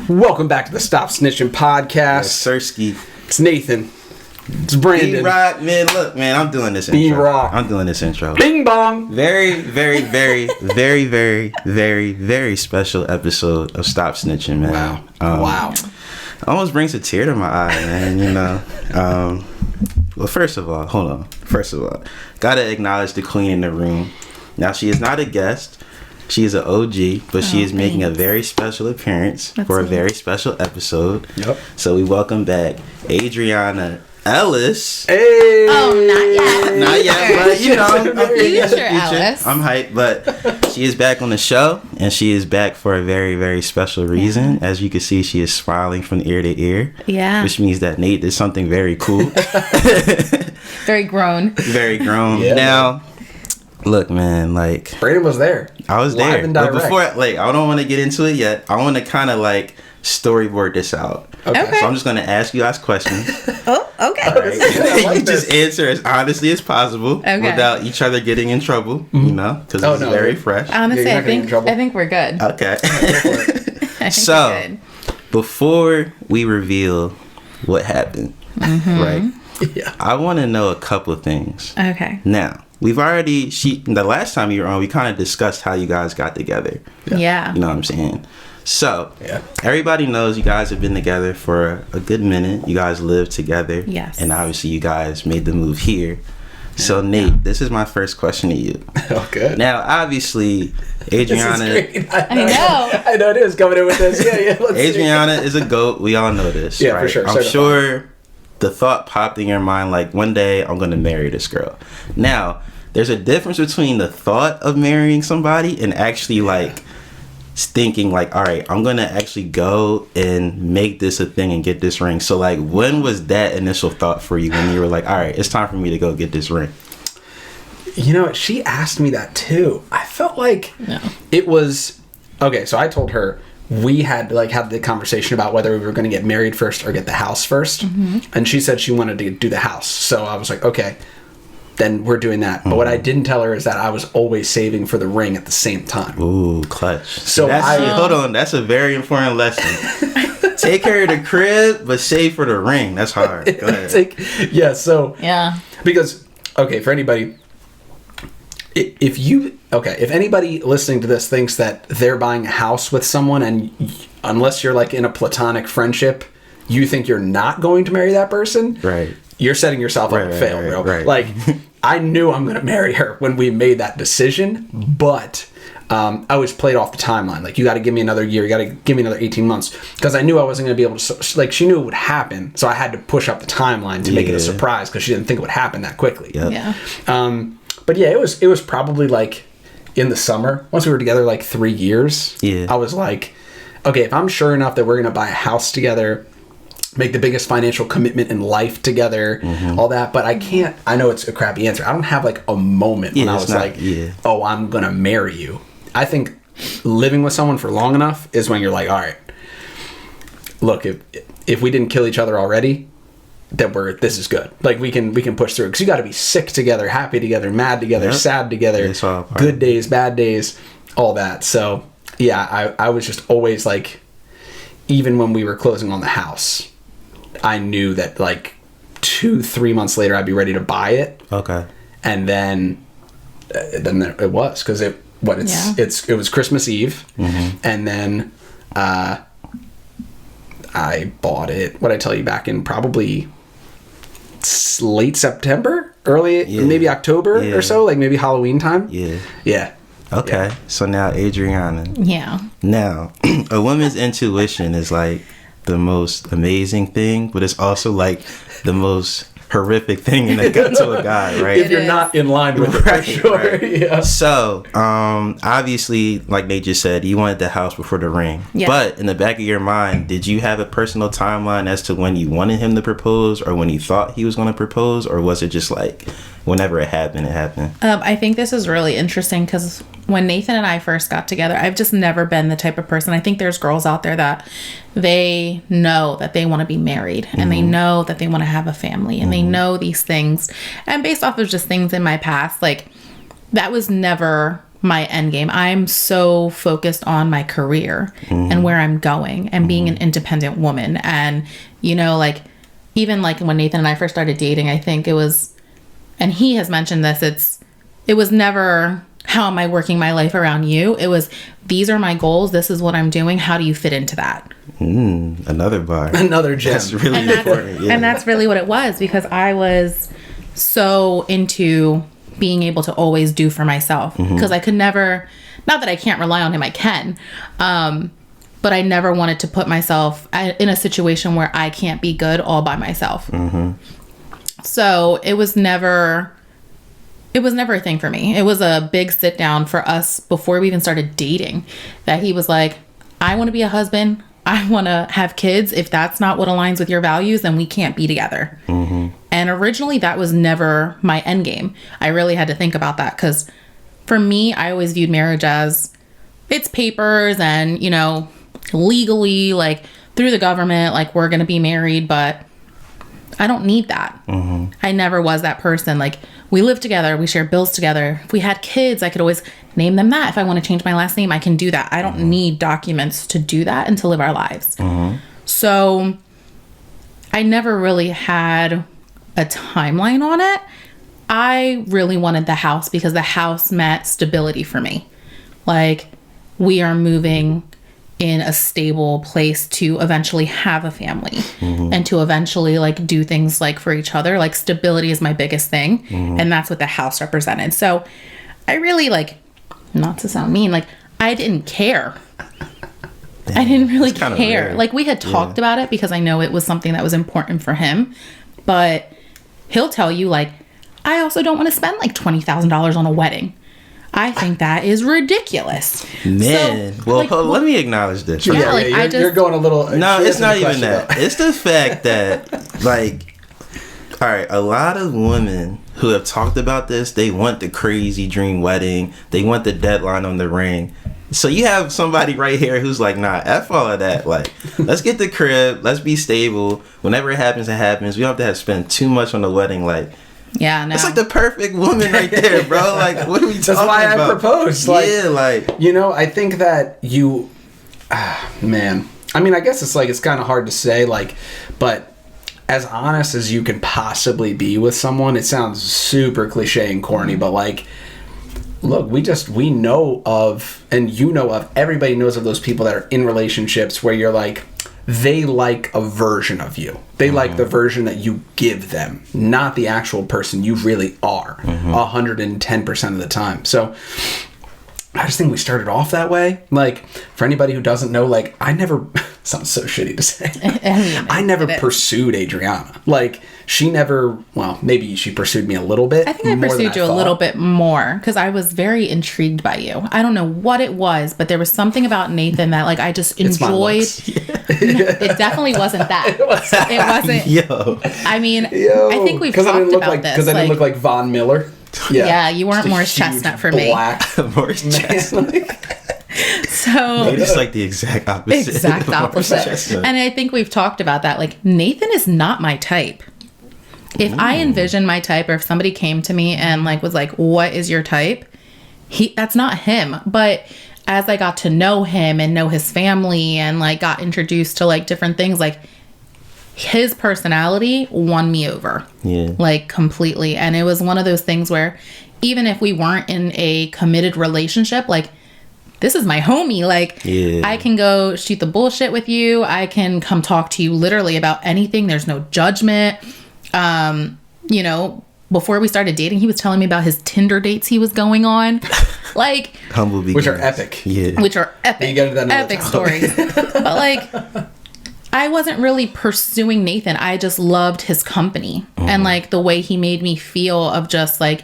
Welcome back to the Stop Snitching podcast. Yes, Sirski. It's Nathan. It's Brandon. B-Rock, man, look, man, I'm doing this intro. B-Rock. I'm doing this intro. Bing bong. Very, very, very, very, very, very, very special episode of Stop Snitching, man. Wow. Almost brings a tear to my eye, man, you know. Well, first of all, hold on. First of all, gotta acknowledge the queen in the room. Now, she is not a guest. She is an OG, but she is making a very special appearance for a very special episode. Yep. So we welcome back Adriana Ellis. Hey. Oh, not yet. Not yet, but you know, Future Ellis. I'm hyped, but she is back on the show, and she is back for a very, very special reason. As you can see, she is smiling from ear to ear. Yeah. Which means that Nate did something very cool. Very grown. Very grown. Yeah, now, look, man, like, Brandon was there. I was Live there. and But direct. before, like, I don't want to get into it yet. I want to kind of, like, storyboard this out. Okay. So I'm just going to ask you guys questions. Oh, okay. I like You just this. answer as honestly as possible Okay. without each other getting in trouble, you know, because Oh, it's no, very you're- fresh. Honestly, Yeah, you're I not getting in think trouble. we're good. Okay. I think So- we're good. Before we reveal what happened, right? Yeah. I want to know a couple of things. Okay. Now, the last time you were on, we kind of discussed how you guys got together. Yeah. You know what I'm saying? So, Yeah. everybody knows you guys have been together for a good minute. You guys live together. Yes. And obviously, you guys made the move here. So, Nate, this is my first question to you. Oh, good. Now, obviously, This is Adriana great. I know. I know it is coming in with this. Yeah. Let's see. Adriana is a GOAT. We all know this. Yeah, right? for sure. I'm Certified. sure the thought popped in your mind like, one day I'm going to marry this girl. Now, there's a difference between the thought of marrying somebody and actually like thinking like, all right, I'm going to actually go and make this a thing and get this ring. So like, when was that initial thought for you when you were like, all right, it's time for me to go get this ring? You know, she asked me that too. I felt like it was okay. So I told her we had like had the conversation about whether we were going to get married first or get the house 1st, and she said she wanted to do the house. So I was like, okay, then we're doing that. But what I didn't tell her is that I was always saving for the ring at the same time. Ooh, clutch. So hold on, that's a very important lesson. Take care of the crib, but save for the ring. That's hard. Go ahead. So Yeah. because okay, for anybody, if anybody listening to this thinks that they're buying a house with someone and unless you're like in a platonic friendship, you think you're not going to marry that person, Right. you're setting yourself up to fail, bro. right. Like, I knew I'm going to marry her when we made that decision, but I always played off the timeline. Like, you got to give me another year. You got to give me another 18 months. Because I knew I wasn't going to be able to, like, she knew it would happen. So I had to push up the timeline to make it a Yeah. surprise because she didn't think it would happen that quickly. Yep. Yeah. But yeah, it was probably like in the summer. Once we were together like 3 years, Yeah. I was like, okay, if I'm sure enough that we're going to buy a house together, make the biggest financial commitment in life together, all that, but I know it's a crappy answer. I don't have like a moment when I was oh, I'm going to marry you. I think living with someone for long enough is when you're like, all right, look, if we didn't kill each other already, then this is good. Like we can push through, because you got to be sick together, happy together, mad together, Yep. sad together, It's all part good of it. days, bad days, all that. So yeah, I was just always like, even when we were closing on the house, I knew that like 2-3 months later I'd be ready to buy it, Okay. and then it was because it was Christmas Eve, and then I bought it. What I tell you, back in probably late September, maybe October or so, like maybe Halloween time. Yeah. Okay. Yeah. So now, Adriana. Yeah. Now, a woman's intuition is like the most amazing thing, but it's also like the most horrific thing in a to a guy, right? If you're not in line with it, for sure. Right. Yeah. So, obviously, like Nate just said, you wanted the house before the ring. Yeah. But in the back of your mind, did you have a personal timeline as to when you wanted him to propose or when you thought he was going to propose? Or was it just like whenever it happened, it happened? I think this is really interesting because when Nathan and I first got together, I've just never been the type of person. I think there's girls out there that they know that they want to be married and they know that they want to have a family and they know these things. And based off of just things in my past, like that was never my end game. I'm so focused on my career and where I'm going and being an independent woman. And, you know, like, even like when Nathan and I first started dating, I think it was, and he has mentioned this, it was never, how am I working my life around you? It was, these are my goals. This is what I'm doing. How do you fit into that? Another bar. Another gem. That's really important. Yeah. And that's really what it was, because I was so into being able to always do for myself, because I could never, not that I can't rely on him, I can, but I never wanted to put myself in a situation where I can't be good all by myself. So it was never a thing for me. It was a big sit down for us before we even started dating, that he was like, I want to be a husband. I want to have kids. If that's not what aligns with your values, then we can't be together. And originally that was never my end game. I really had to think about that, because for me, I always viewed marriage as it's papers and, you know, legally, like through the government, like we're going to be married, but I don't need that. I never was that person. Like, we live together, we share bills together. If we had kids, I could always name them that. If I want to change my last name, I can do that. I don't need documents to do that and to live our lives. So I never really had a timeline on it. I really wanted the house because the house meant stability for me. Like, we are moving in a stable place to eventually have a family and to eventually like do things like for each other. Like, stability is my biggest thing. And that's what the house represented. So I really, like, not to sound mean, like, I didn't care. I didn't really care. Like, we had talked about it because I know it was something that was important for him, but he'll tell you, like, I also don't want to spend like $20,000 on a wedding. I think that is ridiculous. Man, so, well, like, let me acknowledge this. Yeah, like, you're going a little. No, it's not even that. It's the fact that, like, all right, a lot of women who have talked about this, they want the crazy dream wedding. They want the deadline on the ring. So you have somebody right here who's like, nah, F all of that. Like, let's get the crib. Let's be stable. Whenever it happens, it happens. We don't have to spend too much on the wedding. Like, yeah, no. It's like the perfect woman right there, bro. Like, what are we talking about? That's why I proposed. Like, yeah, like, you know, I think that you, man. I mean, I guess it's kind of hard to say, like, but as honest as you can possibly be with someone, it sounds super cliche and corny, but like, look, we know of, and you know of, everybody knows of those people that are in relationships where you're like, they like a version of you. They like the version that you give them, not the actual person you really are, 110% of the time. So I just think we started off that way. Like, for anybody who doesn't know, like, I never, sounds so shitty to say, I never pursued Adriana. Like, she never, well, maybe she pursued me a little bit. I think I pursued you a little bit more because I was very intrigued by you. I don't know what it was, but there was something about Nathan that, like, I just enjoyed. It definitely wasn't that. It wasn't. Yo. I mean, I think we've talked about this. Because I didn't look like Von Miller. Yeah, you weren't Morris Chestnut for me. Morris Chestnut. So it's like the exact opposite. Exact opposite. And I think we've talked about that. Like, Nathan is not my type. If I envision my type, or if somebody came to me and like was like, what is your type? That's not him. But as I got to know him and know his family and like got introduced to like different things, like his personality won me over. Yeah. Like, completely. And it was one of those things where even if we weren't in a committed relationship, like, this is my homie. Like, I can go shoot the bullshit with you. I can come talk to you literally about anything. There's no judgment. You know, before we started dating, he was telling me about his Tinder dates he was going on. Like, humble beginnings. Which are epic. Yeah. Which are epic. You get into that epic stories. But like, I wasn't really pursuing Nathan. I just loved his company and like the way he made me feel of just like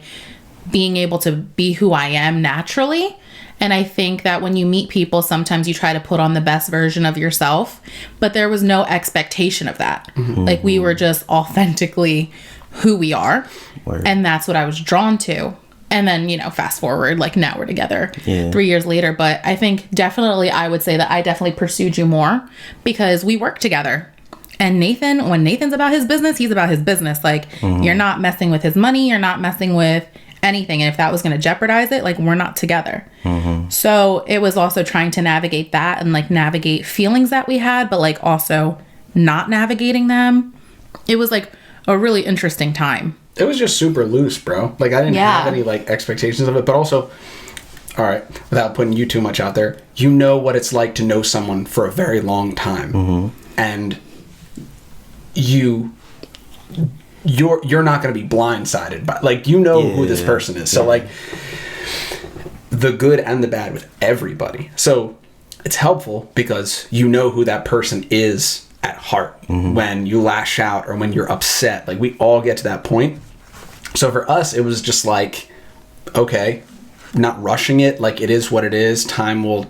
being able to be who I am naturally. And I think that when you meet people, sometimes you try to put on the best version of yourself, but there was no expectation of that. Like, we were just authentically who we are. Word. And that's what I was drawn to. And then, you know, fast forward, like, now we're together 3 years later. But I think definitely I would say that I definitely pursued you more because we work together. And Nathan, when Nathan's about his business, he's about his business. Like, you're not messing with his money. You're not messing with anything. And if that was going to jeopardize it, like, we're not together. So it was also trying to navigate that and, like, navigate feelings that we had, but, like, also not navigating them. It was, like, a really interesting time. It was just super loose, bro. Like, I didn't have any, like, expectations of it, but also, all right, without putting you too much out there, you know what it's like to know someone for a very long time. And you're not going to be blindsided by, like, you know who this person is. So, like, the good and the bad with everybody. So it's helpful because you know who that person is at heart when you lash out or when you're upset. Like, we all get to that point. So for us, it was just like, okay, not rushing it. Like, it is what it is. Time will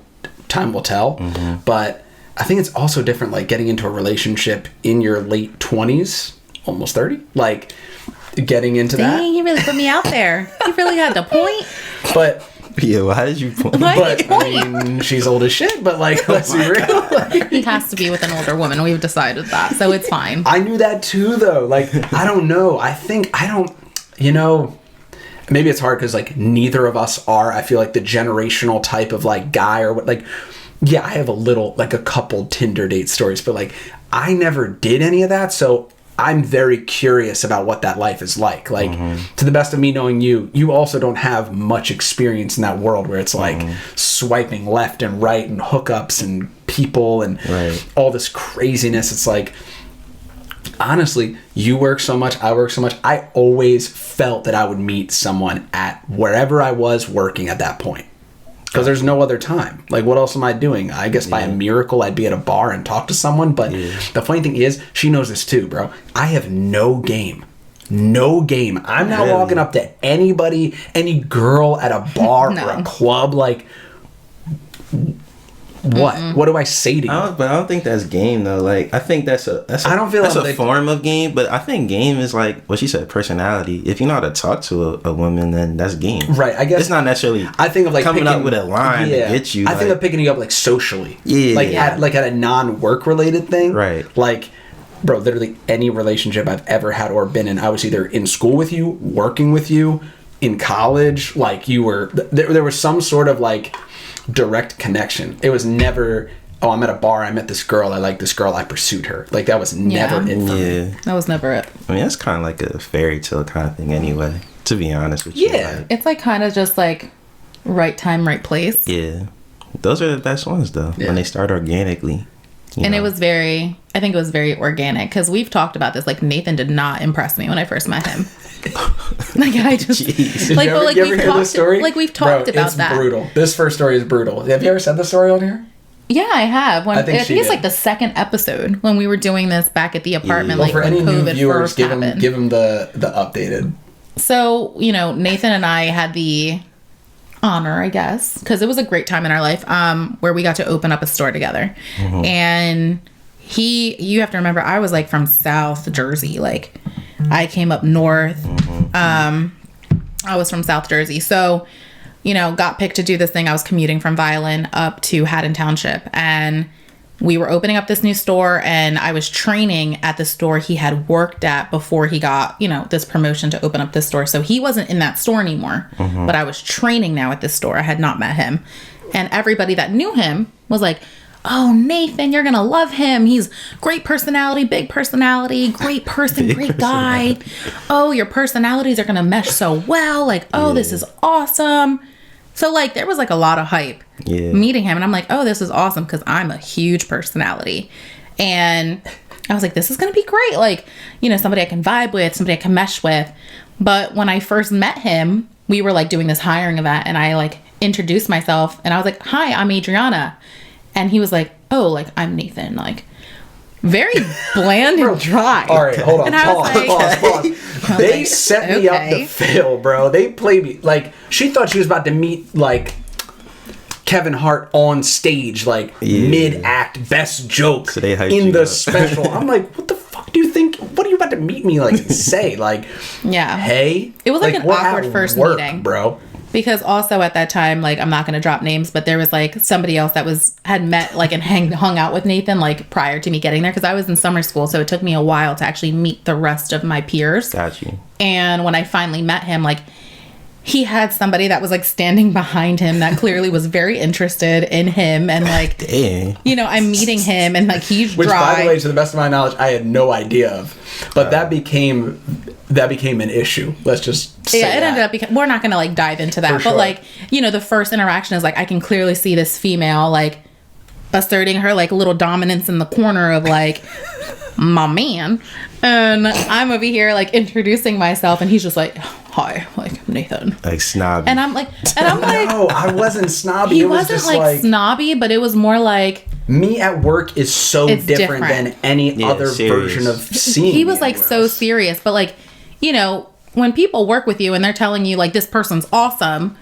tell. But I think it's also different, like, getting into a relationship in your late 20s, almost 30, like, getting into that. Dang, you really put me out there. You really had the point. But yeah, why did you point? But I mean, she's old as shit. But, like, let's be real. Like, He has to be with an older woman. We've decided that, so it's fine. I knew that too, though. Like, I don't know. You know, maybe it's hard because, like, neither of us are, I feel like, the generational type of, like, guy or what, like, yeah, I have a couple Tinder date stories, but, like, I never did any of that. So I'm very curious about what that life is like. Like, to the best of me knowing you, you also don't have much experience in that world where it's like swiping left and right and hookups and people and all this craziness. It's like, honestly, you work so much, I work so much. I always felt that I would meet someone at wherever I was working at that point. Because there's no other time. Like, what else am I doing? I guess by a miracle I'd be at a bar and talk to someone. But the funny thing is, she knows this too, bro. I have no game. No game. I'm not walking up to anybody, any girl at a bar or a club. Like, what? What do I say to you? But I don't think that's game though. Like, I think that's a form of game. But I think game is like what she said, personality. If you know how to talk to a woman, then that's game. Right. I guess it's not necessarily. I think of, like, coming up with a line to get you. I think of picking you up, like, socially. Yeah. Like at a non-work related thing. Right. Like, bro, literally any relationship I've ever had or been in, I was either in school with you, working with you, in college. Like, you were there was some sort of, like, direct connection. It was never, oh, I'm at a bar, I met this girl, I like this girl, I pursued her. Like, that was never it for me. That was never it. I mean, that's kind of like a fairy tale kind of thing anyway, to be honest with you. Yeah. It's like kind of just like right time, right place. Yeah. Those are the best ones though, when they start organically. And it was I think it was very organic because we've talked about this. Like, Nathan did not impress me when I first met him. Like, I just Jeez. Like, well, like, you ever hear this story? Like, we've talked about that. It's brutal. This first story is brutal. Have you ever said the story on here? Yeah, I have. I think it's like the second episode when we were doing this back at the apartment. Well, like, for when any new COVID viewers, first give happened. them the updated. So, you know, Nathan and I had the honor, I guess, because it was a great time in our life, where we got to open up a store together. And you have to remember, I was, like, from South Jersey. Like, I came up north. I was from South Jersey. So, you know, got picked to do this thing. I was commuting from Violin up to Haddon Township, and we were opening up this new store, and I was training at the store he had worked at before he got, you know, this promotion to open up this store. So he wasn't in that store anymore, but I was training now at this store. I had not met him. And everybody that knew him was like, oh, Nathan, you're going to love him. He's great personality, big personality, great person, great guy. Oh, your personalities are going to mesh so well. Like, oh, this is awesome. So, like, there was, like, a lot of hype meeting him. And I'm like, oh, this is awesome because I'm a huge personality. And I was like, this is going to be great. Like, you know, somebody I can vibe with, somebody I can mesh with. But when I first met him, we were, like, doing this hiring event. And I, like, introduced myself. And I was like, hi, I'm Adriana. And he was like, oh, like, I'm Nathan. Like, very bland and dry. All right, hold on. And Pause. They set me up to fail, bro. They played me. Like, she thought she was about to meet, like, Kevin Hart on stage, like, mid-act, best joke so they hyped in the up. special. I'm like, what the fuck do you think? What are you about to meet me, like, and say? Like, hey? It was, like an awkward first meeting. Bro. Because also at that time, like, I'm not going to drop names, but there was, like, somebody else that had met, like, and hung out with Nathan, like, prior to me getting there. Because I was in summer school, so it took me a while to actually meet the rest of my peers. Got you. And when I finally met him, like, he had somebody that was like standing behind him that clearly was very interested in him, and like, dang. you know, I'm meeting him, and like he's Which, dry. by the way, to the best of my knowledge, I had no idea of. But that became an issue. Let's just say it ended up we're not gonna like dive into that, but like, you know, the first interaction is like, I can clearly see this female like asserting her like little dominance in the corner of like my man, and I'm over here like introducing myself, and he's just like, hi, like, Nathan, like snobby, and I'm like no, I wasn't snobby. he It was wasn't just like snobby, but it was more like, me at work is so different than any other serious version of seeing. He was like so serious, but like, you know, when people work with you and they're telling you like, this person's awesome,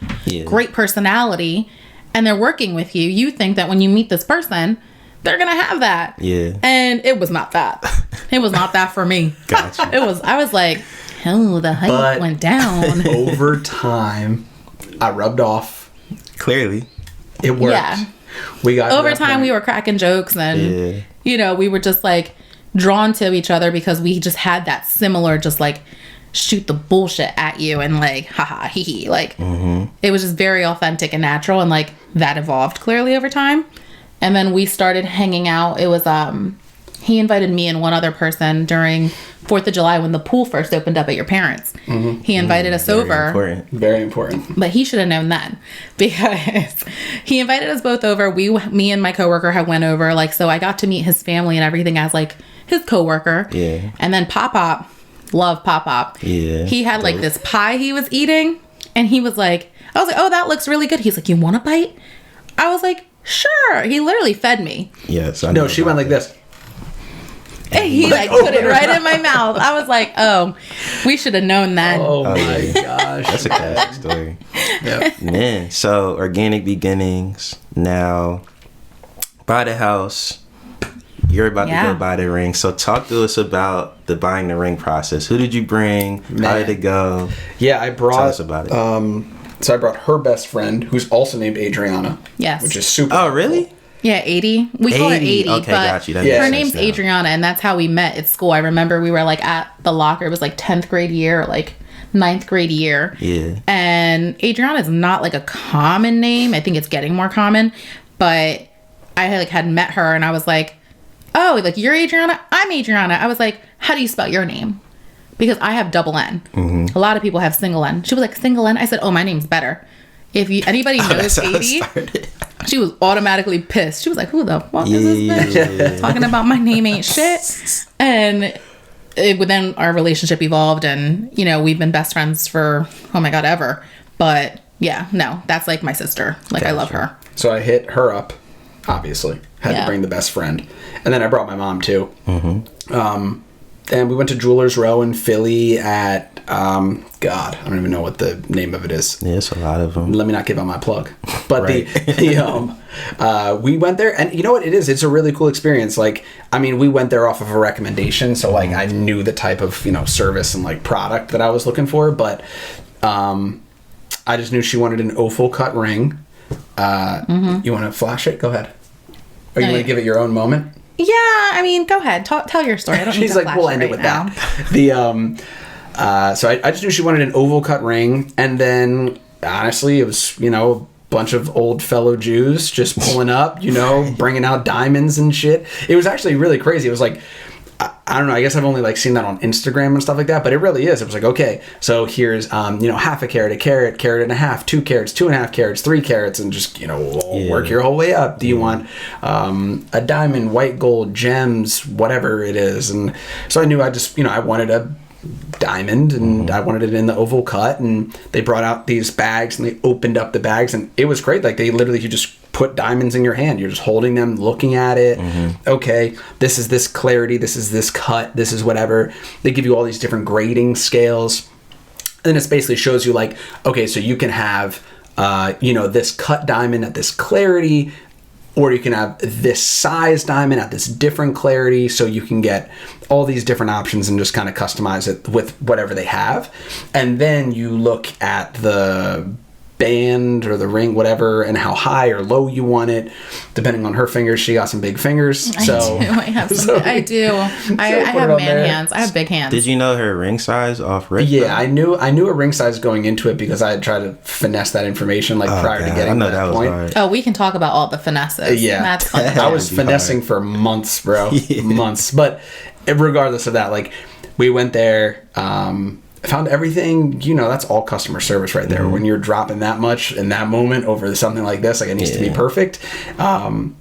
great personality, and they're working with you, you think that when you meet this person, they're gonna have that. Yeah. And it was not that. It was not that for me. Gotcha. I was like, oh, the hype went down. Over time, I rubbed off. Clearly. It worked. Yeah. We got over time we were cracking jokes, and you know, we were just like drawn to each other because we just had that similar, just like shoot the bullshit at you and like haha hee hee, like it was just very authentic and natural, and like that evolved clearly over time. And then we started hanging out. It was he invited me and one other person during 4th of July when the pool first opened up at your parents. He invited us over. Very important. But he should have known then, because he invited us both over. Me and my coworker had went over, like, so I got to meet his family and everything as like his coworker. Yeah. And then Pop, love Pop. Yeah. He had like this pie he was eating, and he was like, I was like, oh, that looks really good. He's like, you want a bite? I was like, sure. He literally fed me. Yes. No, she went like this. And he like put it right in my mouth. I was like, oh, we should have known that. Oh my gosh. That's a classic story. Yep. Man, so organic beginnings. Now, buy the house. You're about to go buy the ring. So talk to us about the buying the ring process. Who did you bring? How did it go? Yeah, I brought. Tell us about it. So I brought her best friend, who's also named Adriana. Yes. Which is super. Oh, really? Yeah, 80. We call her 80, okay, but got you. That her makes name's sense now. Adriana, and that's how we met at school. I remember we were like at the locker. It was like 10th grade year, like 9th grade year. Yeah. And Adriana is not like a common name. I think it's getting more common, but I had met her, and I was like, oh, like, you're Adriana? I'm Adriana. I was like, how do you spell your name? Because I have double N. Mm-hmm. A lot of people have single N. She was like, single N? I said, oh, my name's better. If anybody knows 80, she was automatically pissed. She was like, who the fuck is this bitch? Talking about my name ain't shit. And then our relationship evolved, and, you know, we've been best friends for, oh my God, ever. But yeah, no, that's like my sister. Like, I love her. So I hit her up, obviously. Had to bring the best friend. And then I brought my mom, too. Mm-hmm. And we went to Jewelers Row in Philly at, God, I don't even know what the name of it is. Yeah, it's a lot of them. Let me not give out my plug. But right. we went there, and you know what it is? It's a really cool experience. Like, I mean, we went there off of a recommendation, so like I knew the type of, you know, service and like product that I was looking for, but I just knew she wanted an oval cut ring. You want to flash it? Go ahead. Or you want to give it your own moment? Yeah, I mean, go ahead. Tell your story. I don't She's need to like, we'll end it with that. So I just knew she wanted an oval cut ring, and then honestly, it was, you know, a bunch of old fellow Jews just pulling up, you know, bringing out diamonds and shit. It was actually really crazy. It was like, I don't know, I guess I've only like seen that on Instagram and stuff like that, but it really is. It was like, okay, so here's, you know, half a carat, carat and a half, 2 carats, 2.5 carats, 3 carats, and just, you know, work your whole way up. Do you want a diamond, white gold, gems, whatever it is? And so I knew I just, you know, I wanted a diamond, and I wanted it in the oval cut, and they brought out these bags, and they opened up the bags, and it was great. Like, they literally, you just put diamonds in your hand. You're just holding them, looking at it. Okay, this is this clarity, this is this cut, this is whatever. They give you all these different grading scales, and it basically shows you like, okay, so you can have you know, this cut diamond at this clarity, or you can have this size diamond at this different clarity. So you can get all these different options and just kind of customize it with whatever they have. And then you look at the band or the ring, whatever, and how high or low you want it, depending on her fingers. She got some big fingers. I do. I have man hands. I have big hands. Did you know her ring size off rip? Yeah, I knew a ring size going into it because I had tried to finesse that information prior to getting to that point. Hard. Oh, we can talk about all the finesses. Yeah, that's fun. I was finessing for months, bro. Months. But regardless of that, we went there, found everything. That's all customer service right there. When you're dropping that much in that moment over something like this, it needs to be perfect. And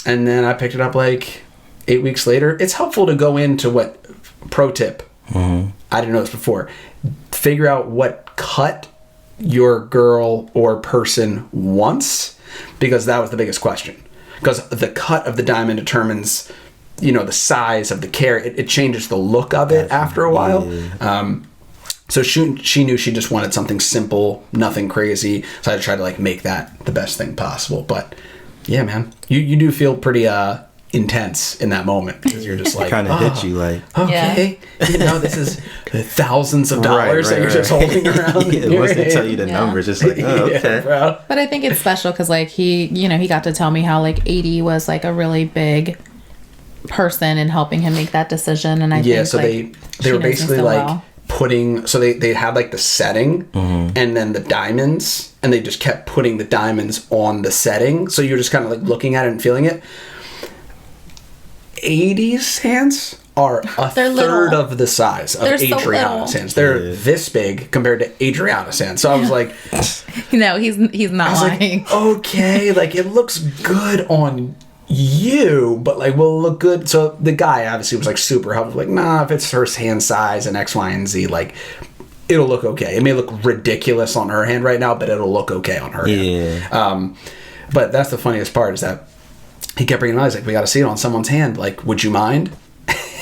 then I picked it up 8 weeks later. It's helpful to go into pro tip. I didn't know this before. Figure out what cut your girl or person wants, because that was the biggest question. Because the cut of the diamond determines, the size of the carat. It changes the look of it after a while. So she knew she just wanted something simple, nothing crazy. So I tried to make that the best thing possible. But yeah, man, you do feel pretty intense in that moment, because you're just kind of hit you okay, this is thousands of dollars that you're just holding around. Once they tell you the numbers, it's okay. Bro. But I think it's special because he got to tell me how 80 was a really big person in helping him make that decision. And I think so they were basically putting, so they had the setting and then the diamonds, and they just kept putting the diamonds on the setting, so you're just kind of looking at it and feeling it. 80's hands are third little. of the size of Adriana's hands. So They're this big compared to Adriana's hands. So I was like, no, he's not lying. Okay, it looks good on you, but will it look good? So the guy obviously was super helpful. Nah, if it's her hand size and X, Y, and Z, it'll look okay. It may look ridiculous on her hand right now, but it'll look okay on her hand. But that's the funniest part, is that he kept bringing it on. He's we got to see it on someone's hand. Would you mind?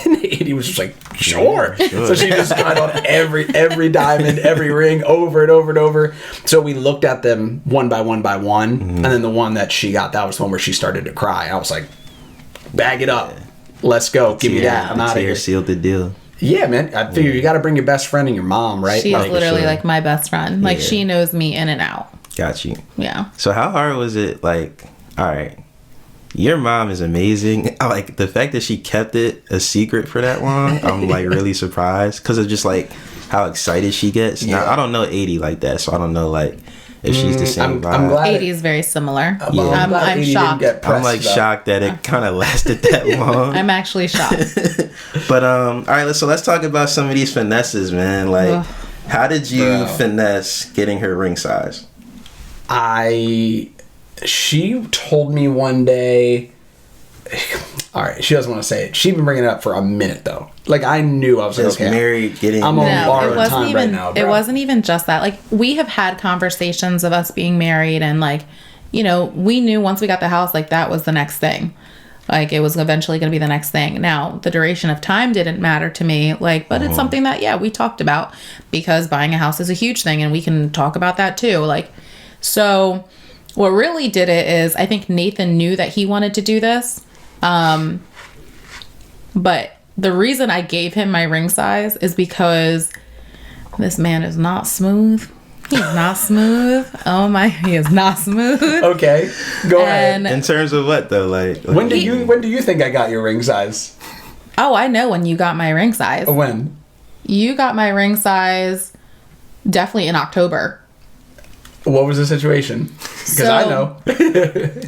And he was just sure. So she just got on every diamond, every ring, over and over and over. So we looked at them one by one by one, and then the one that she got, that was the one where she started to cry. I was like, bag it up. Let's go. Give me that. I'm out of here. Sealed the deal. Yeah, man. I figure you got to bring your best friend and your mom, right? She's literally my best friend. She knows me in and out. Got you. Yeah. So how hard was it? All right, your mom is amazing. The fact that she kept it a secret for that long, I'm really surprised, because of just how excited she gets. Yeah. Now, I don't know 80 like that, so I don't know if she's the same vibe. I'm glad 80 is very similar. I'm shocked. I'm shocked that it kind of lasted that long. I'm actually shocked. But all right, let's talk about some of these finesses, man. How did you finesse getting her ring size? She told me one day, all right, she doesn't want to say it. She'd been bringing it up for a minute, though. I knew, I was okay, married, I'm on borrowed time right now, bro. It wasn't even just that. We have had conversations of us being married, and we knew once we got the house, that was the next thing. It was eventually going to be the next thing. Now, the duration of time didn't matter to me, but it's something that, we talked about, because buying a house is a huge thing, and we can talk about that too. So what really did it is, I think Nathan knew that he wanted to do this. But the reason I gave him my ring size is because this man is not smooth. He's not smooth. Oh my, he is not smooth. Okay, go ahead. In terms of what though? When do you think I got your ring size? Oh, I know when you got my ring size. When? You got my ring size definitely in October. What was the situation? Because I know.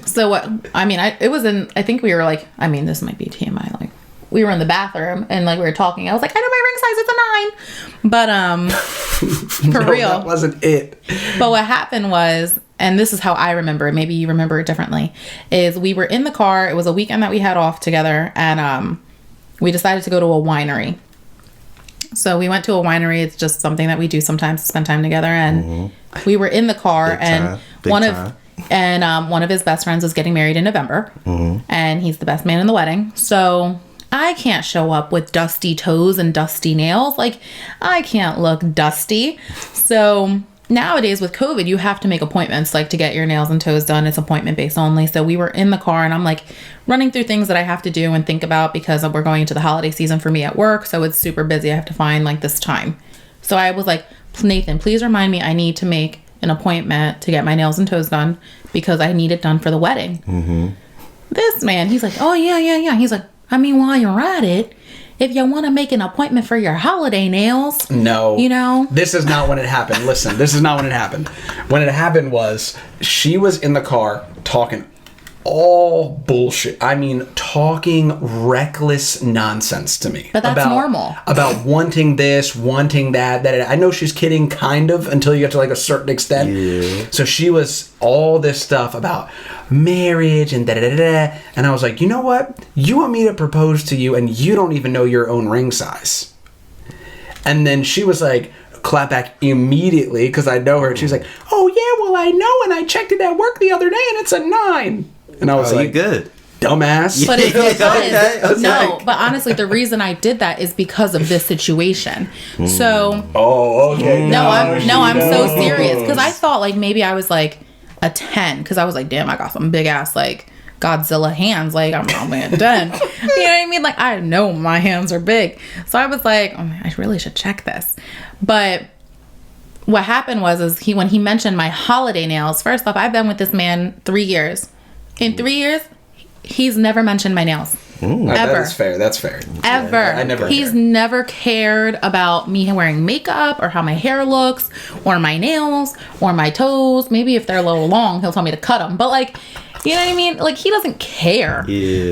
So what? It was in. I think we were this might be TMI. We were in the bathroom and we were talking. I was I know my ring size is a 9, but for real, that wasn't it. But what happened was, and this is how I remember it. Maybe you remember it differently. Is we were in the car. It was a weekend that we had off together, and we decided to go to a winery. So we went to a winery. It's just something that we do sometimes to spend time together. And we were in the car, and one of his best friends was getting married in November, and he's the best man in the wedding. So I can't show up with dusty toes and dusty nails. I can't look dusty. So nowadays with COVID, you have to make appointments to get your nails and toes done. It's appointment based only. So we were in the car, and I'm running through things that I have to do and think about, because we're going into the holiday season for me at work. So it's super busy. I have to find this time. So I was Nathan, please remind me I need to make an appointment to get my nails and toes done because I need it done for the wedding. Mm-hmm. This man, he's like, oh, yeah. He's like, I mean, while you're at it, if you want to make an appointment for your holiday nails. No. You know? This is not when it happened. Listen, this is not when it happened. When it happened was she was in the car talking all bullshit. I mean, talking reckless nonsense to me. But that's normal. About wanting this, wanting that. I know she's kidding, kind of, until you get to like a certain extent. Yeah. So she was all this stuff about marriage and da-da-da-da. And I was like, you know what? You want me to propose to you and you don't even know your own ring size. And then she was like, clap back immediately because I know her. She was like, oh yeah, well I know, and I checked it at work the other day and it's a 9. And I was like, good. Dumbass. But it's because, no, but honestly, the reason I did that is because of this situation. So, okay. No, I'm so serious because I thought like maybe I was like a 10 because I was like, damn, I got some big ass like Godzilla hands. Like I'm probably a 10. You know what I mean? Like I know my hands are big, so I was like, oh man, I really should check this. But what happened was when he mentioned my holiday nails. First off, I've been with this man 3 years. In 3 years, he's never mentioned my nails. Ever. That's fair. Ever. I never. He's never cared about me wearing makeup or how my hair looks or my nails or my toes. Maybe if they're a little long, he'll tell me to cut them. But like, you know what I mean? Like he doesn't care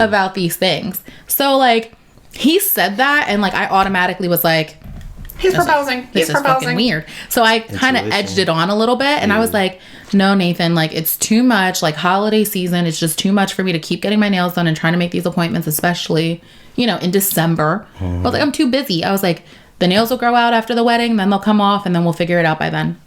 about these things. So like he said that and like I automatically was like, he's proposing. This is fucking weird. So I kind of edged it on a little bit and I was like, no, Nathan, like it's too much. Like holiday season, it's just too much for me to keep getting my nails done and trying to make these appointments, especially, you know, in December. I was like, I'm too busy. I was like, the nails will grow out after the wedding, then they'll come off and then we'll figure it out by then.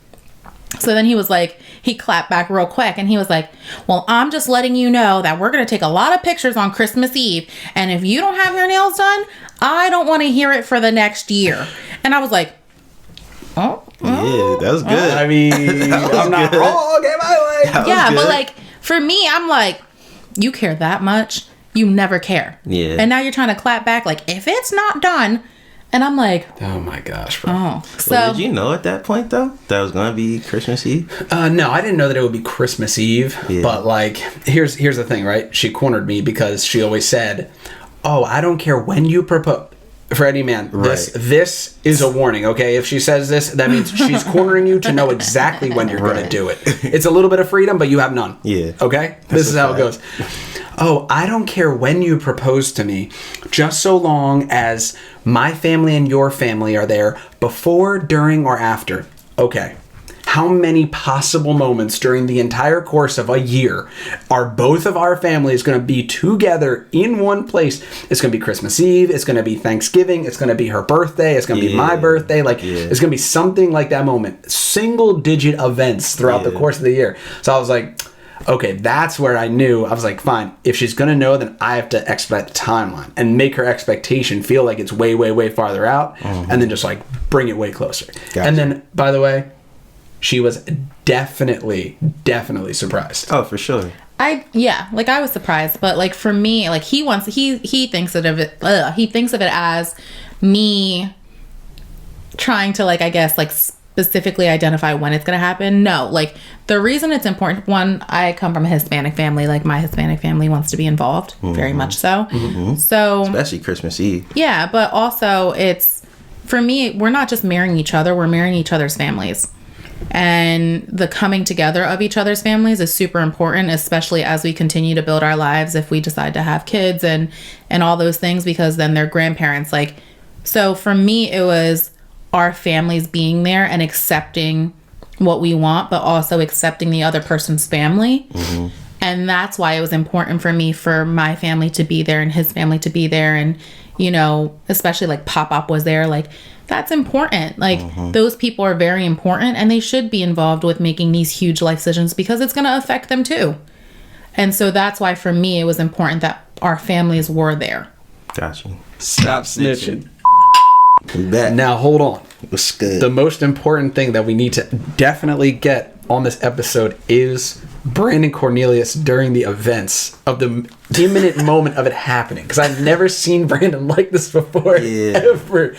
So then he was like, he clapped back real quick and he was like, well, I'm just letting you know that we're going to take a lot of pictures on Christmas Eve. And if you don't have your nails done, I don't want to hear it for the next year. And I was like, oh. Yeah, that was good. I mean, I'm not wrong. Am I like? Yeah, but like, for me, I'm like, you care that much? You never care. Yeah. And now you're trying to clap back like, if it's not done. And I'm like, oh my gosh, bro. Oh, so well, did you know at that point though that it was going to be Christmas Eve? No, I didn't know that it would be Christmas Eve. Yeah. But like, here's the thing, right? She cornered me because she always said, "Oh, I don't care when you propose." Freddie, man, this is a warning, okay? If she says this, that means she's cornering you to know exactly when you're going to do it. It's a little bit of freedom, but you have none. Yeah. Okay? This is how it goes. Oh, I don't care when you propose to me, just so long as my family and your family are there before, during, or after. Okay. How many possible moments during the entire course of a year are both of our families going to be together in one place? It's going to be Christmas Eve. It's going to be Thanksgiving. It's going to be her birthday. It's going to be my birthday. Like, it's going to be something like that moment. Single-digit events throughout the course of the year. So I was like, okay, that's where I knew. I was like, fine. If she's going to know, then I have to expedite the timeline and make her expectation feel like it's way, way, way farther out. And then just like bring it way closer. Gotcha. And then, by the way, she was definitely surprised. Oh, for sure. I was surprised, but like for me, like he thinks of it as me trying to like, I guess, like specifically identify when it's going to happen. No, like the reason it's important, one, I come from a Hispanic family, like my Hispanic family wants to be involved, very much so. So especially Christmas Eve. Yeah, but also it's, for me, we're not just marrying each other, we're marrying each other's families. And the coming together of each other's families is super important, especially as we continue to build our lives, if we decide to have kids and all those things, because then they're grandparents. Like, so for me, it was our families being there and accepting what we want, but also accepting the other person's family. And that's why it was important for me, for my family to be there and his family to be there. And, you know, especially like Pop-Up was there, like, that's important. Like, those people are very important and they should be involved with making these huge life decisions because it's going to affect them too. And so that's why for me, it was important that our families were there. Gotcha. Stop snitching. Back. Now, hold on. What's good? The most important thing that we need to definitely get on this episode is Brandon Cornelius during the events of the imminent moment of it happening. Because I've never seen Brandon like this before, ever.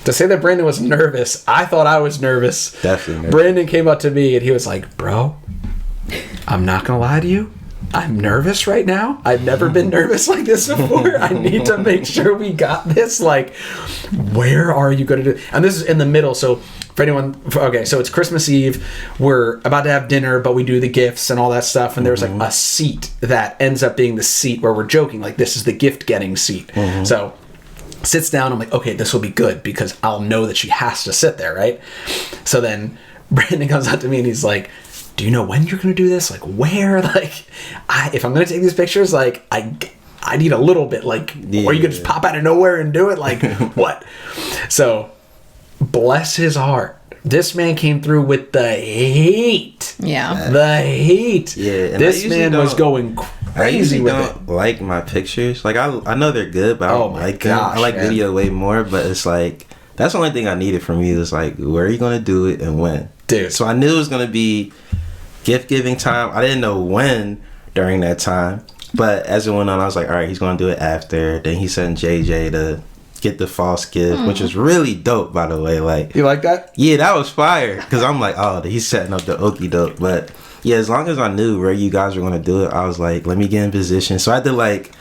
To say that Brandon was nervous, I thought I was nervous. Definitely nervous. Brandon came up to me and he was like, bro, I'm not going to lie to you. I'm nervous right now. I've never been nervous like this before. I need to make sure we got this. Like, where are you going to do? And this is in the middle. So for anyone, okay, so it's Christmas Eve. We're about to have dinner, but we do the gifts and all that stuff. And there's like a seat that ends up being the seat where we're joking. Like, this is the gift getting seat. So sits down. I'm like, okay, this will be good because I'll know that she has to sit there, right? So then Brandon comes up to me and he's like, do you know when you're going to do this? Like, where? Like, if I'm going to take these pictures, like, I need a little bit, like, or you could just pop out of nowhere and do it. Like, what? So, bless his heart. This man came through with the heat. Yeah. The heat. Yeah. This man was going crazy with it. I don't like my pictures. Like, I know they're good, but I don't like them. I like video way more, but it's like, that's the only thing I needed from you is like, where are you going to do it and when? Dude. So I knew it was going to be gift giving time. I didn't know when during that time, but as it went on, I was like, all right, he's going to do it after. Then he sent JJ to get the false gift, which is really dope, by the way. Like, you like that? Yeah, that was fire. Because I'm like, oh, he's setting up the okie doke. But yeah, as long as I knew where you guys were going to do it, I was like, let me get in position. So I had to like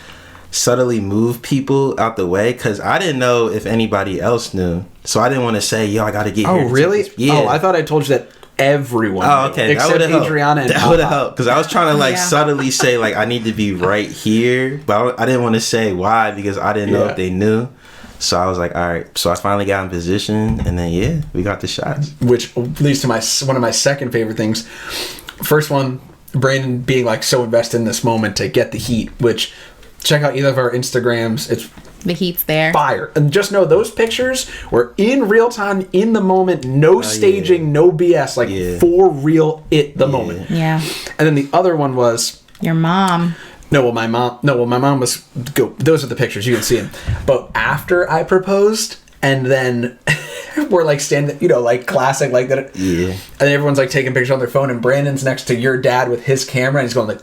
subtly move people out the way because I didn't know if anybody else knew. So I didn't want to say, yo, I got to get here. Oh, really? Yeah. Oh, I thought I told you that everyone knew, okay, except Adriana and that would have helped because I was trying to like subtly say like I need to be right here, but I didn't want to say why because I didn't know if they knew. So I was like, all right. So I finally got in position, and then we got the shots, which leads to one of my second favorite things. First one, Brandon being like so invested in this moment to get the heat. Which check out either of our Instagrams. It's the heat's there. Fire. And just know those pictures were in real time, in the moment, no staging, no BS, like for real the moment. Yeah. And then the other one was your mom. My mom was those are the pictures, you can see them. But after I proposed and then we're like standing, like classic like that. Yeah. And then everyone's like taking pictures on their phone and Brandon's next to your dad with his camera and he's going like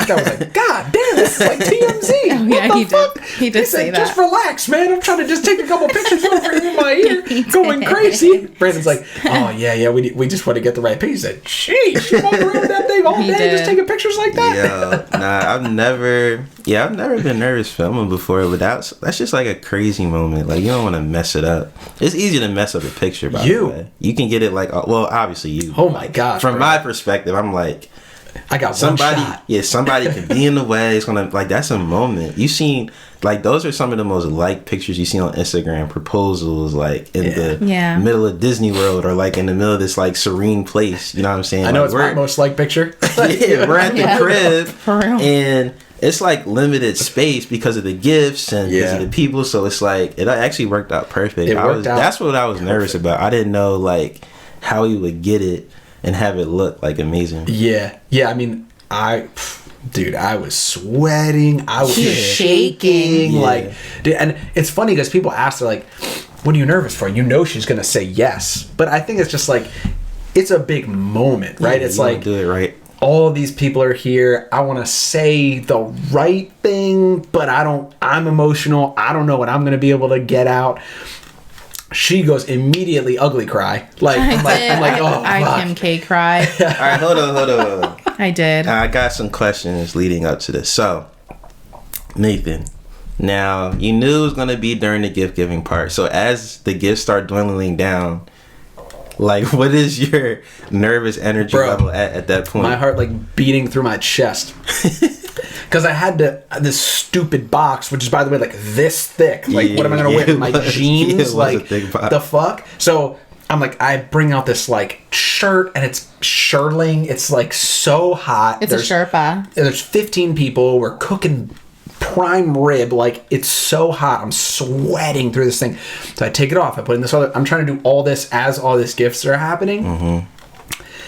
I was like, God damn, this is like TMZ. Oh, yeah, what the fuck? He did say that. Just relax, man. I'm trying to just take a couple pictures over in my ear, going crazy. Brandon's like, oh, yeah, we just want to get the right picture. He said, sheesh, you walk around with that thing all day just taking pictures like that? Yeah, I've never been nervous filming before, but that's just like a crazy moment. Like, you don't want to mess it up. It's easy to mess up a picture, by the way. You can get it like, well, obviously you. Oh, my gosh. From my perspective, I'm like, I got somebody, one shot. Yeah, somebody could be in the way. It's gonna that's a moment. You seen like those are some of the most liked pictures you see on Instagram. Proposals like in the middle of Disney World or like in the middle of this like serene place. You know what I'm saying? I know it's my most liked picture. We're at the crib for real. And it's like limited space because of the gifts and because of the people. So it's like it actually worked out perfect. That's what I was nervous about. I didn't know like how he would get it and have it look like amazing. Yeah. I mean, I was sweating. I was shaking. Yeah. Like, dude, and it's funny because people ask, they're like, "What are you nervous for?" You know she's gonna say yes, but I think it's just like it's a big moment, right? It's like do it right. All these people are here. I want to say the right thing, but I'm emotional. I don't know what I'm gonna be able to get out. She goes immediately ugly cry. Like I'm like, oh, I Kim K cry. All right, hold on. I did. I got some questions leading up to this. So, Nathan, now you knew it was gonna be during the gift giving part. So as the gifts start dwindling down, like what is your nervous energy level at that point? My heart like beating through my chest. Because I had this stupid box, which is, by the way, like this thick. Like, what am I going to wear with my jeans? Like, the fuck? So, I'm like, I bring out this, like, shirt, and it's shirling. It's, like, so hot. It's a Sherpa. There's 15 people. We're cooking prime rib. Like, it's so hot. I'm sweating through this thing. So, I take it off. I put in this other... I'm trying to do all this as all these gifts are happening. Mm-hmm.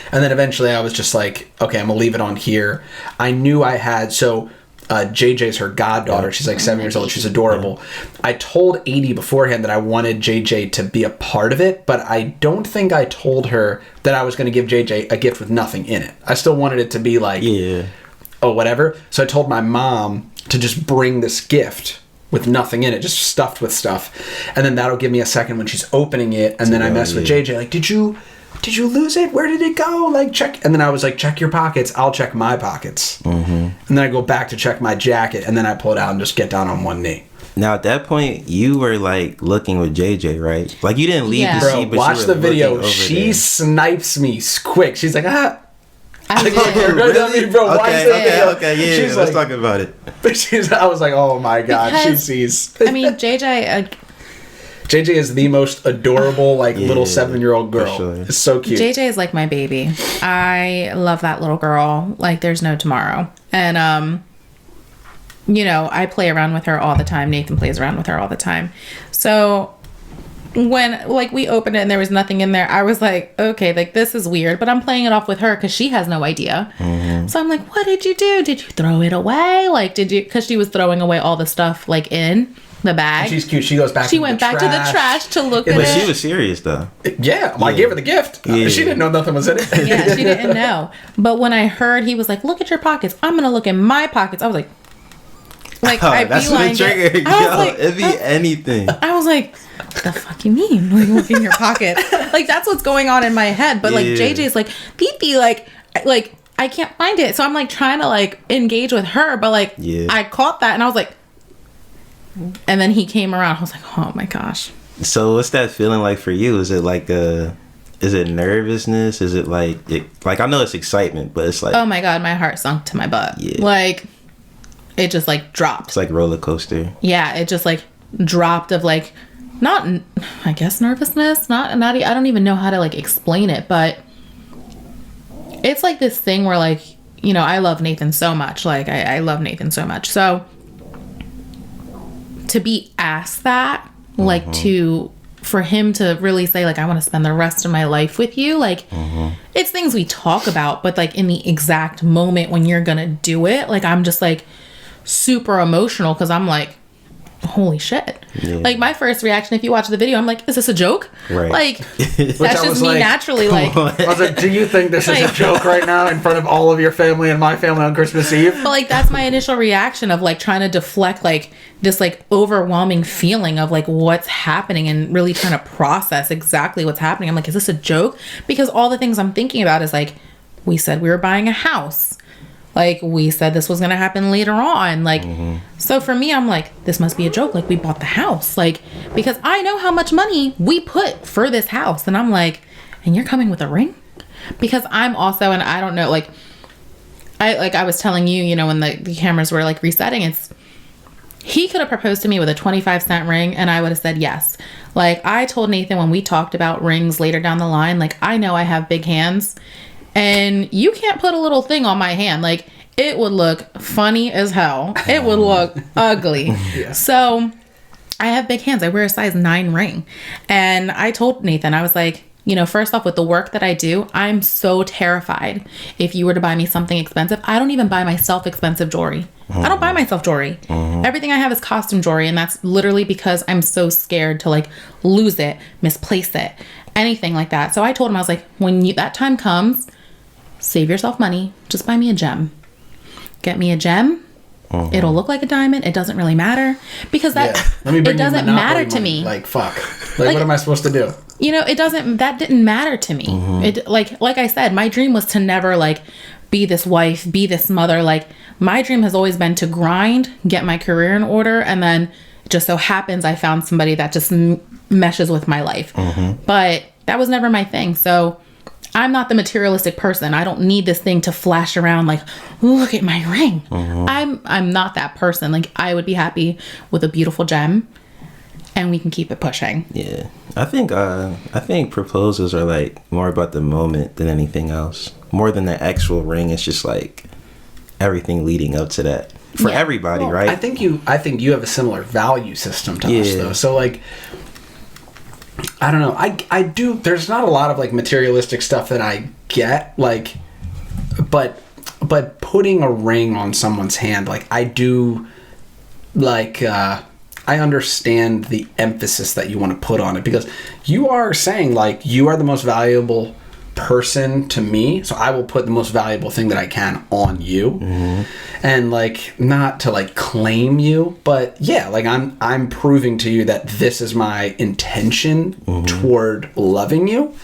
And then eventually I was just like, okay, I'm going to leave it on here. I knew I had... So JJ's her goddaughter. She's like 7 years old. She's adorable. I told Edie beforehand that I wanted JJ to be a part of it, but I don't think I told her that I was going to give JJ a gift with nothing in it. I still wanted it to be like, oh, whatever. So I told my mom to just bring this gift with nothing in it, just stuffed with stuff. And then that'll give me a second when she's opening it. And then I mess with JJ, like, did you lose it? Where did it go? Like, check. And then I was like, check your pockets. I'll check my pockets. And then I go back to check my jacket. And then I pull it out and just get down on one knee. Now, at that point, you were, like, looking with JJ, right? Like, you didn't leave the Bro, seat, but watch you were the video. looking over She there. snipes me quick. She's like, I did. I mean, bro, watch the video. Okay, yeah, She's let's like, talk about it. I was like, oh my God, Because, she sees. I mean, JJ is the most adorable, like, little 7-year-old girl. Sure. It's so cute. JJ is like my baby. I love that little girl. Like, there's no tomorrow. And, you know, I play around with her all the time. Nathan plays around with her all the time. So when, like, we opened it and there was nothing in there, I was like, okay, like, this is weird. But I'm playing it off with her because she has no idea. So I'm like, what did you do? Did you throw it away? Like, did you? Because she was throwing away all the stuff, like, in the bag. And she's cute. She goes back. She went back to the trash to look at But it. she was serious, though. Yeah, well, I gave her the gift. Yeah. She didn't know nothing was in it. Yeah, she didn't know. But when I heard he was like, look at your pockets, I'm gonna look in my pockets. I was like, I that's what it triggered. It'd be anything. I was like, what the fuck you mean? Like, look in your pocket. Like, that's what's going on in my head. But like, JJ's like, Pee-Pee, like I can't find it. So I'm like trying to like engage with her, but like I caught that and I was like, and then he came around. I was like, oh my gosh. So what's that feeling like for you? Is it like is it nervousness? Is it like I know it's excitement, but it's like, oh my God, my heart sunk to my butt. Yeah. Like, it just like dropped. It's like roller coaster. Yeah, it just like dropped of like, not, I guess nervousness, not, I don't even know how to like explain it, but it's like this thing where like, you know, I love Nathan so much. Like, I love Nathan so much. So to be asked that, like for him to really say like, I want to spend the rest of my life with you. Like, it's things we talk about, but like in the exact moment when you're going to do it, like, I'm just like super emotional. 'Cause I'm like, holy shit. Yeah. Like, my first reaction, if you watch the video, I'm like, is this a joke? Right. Like, that's just me like, naturally. Like, I was like, do you think this is a joke right now in front of all of your family and my family on Christmas Eve? But like, that's my initial reaction of like trying to deflect like this like overwhelming feeling of like what's happening and really trying to process exactly what's happening. I'm like, is this a joke? Because all the things I'm thinking about is like, we said we were buying a house. Like, we said this was going to happen later on. Like, so for me, I'm like, this must be a joke. Like, we bought the house. Like, because I know how much money we put for this house. And I'm like, and you're coming with a ring? Because I'm also, and I don't know, like I was telling you, you know, when the cameras were like resetting, he could have proposed to me with a 25-cent ring and I would have said yes. Like, I told Nathan when we talked about rings later down the line, like, I know I have big hands. And you can't put a little thing on my hand. Like, it would look funny as hell. It would look ugly. Yeah. So I have big hands. I wear a size 9 ring. And I told Nathan, I was like, you know, first off, with the work that I do, I'm so terrified. If you were to buy me something expensive, I don't even buy myself expensive jewelry. I don't buy myself jewelry. Everything I have is costume jewelry. And that's literally because I'm so scared to like lose it, misplace it, anything like that. So I told him, I was like, when that time comes, save yourself money. Just buy me a gem. Get me a gem. It'll look like a diamond. It doesn't really matter because it doesn't matter to me. Like, fuck. Like, what am I supposed to do? You know, that didn't matter to me. It like I said, my dream was to never like be this wife, be this mother. Like, my dream has always been to grind, get my career in order, and then just so happens I found somebody that just meshes with my life. But that was never my thing. So I'm not the materialistic person. I don't need this thing to flash around like, look at my ring. I'm not that person. Like, I would be happy with a beautiful gem and we can keep it pushing. Yeah. I think proposals are like more about the moment than anything else. More than the actual ring. It's just like everything leading up to that. For everybody, right? I think you have a similar value system to us though. So like, I don't know. I do. There's not a lot of like materialistic stuff that I get, like, but but putting a ring on someone's hand, like, I do, like, I understand the emphasis that you want to put on it, because you are saying, like, you are the most valuable person to me, so I will put the most valuable thing that I can on you. And, like, not to, like, claim you, but yeah, like, I'm proving to you that this is my intention toward loving you.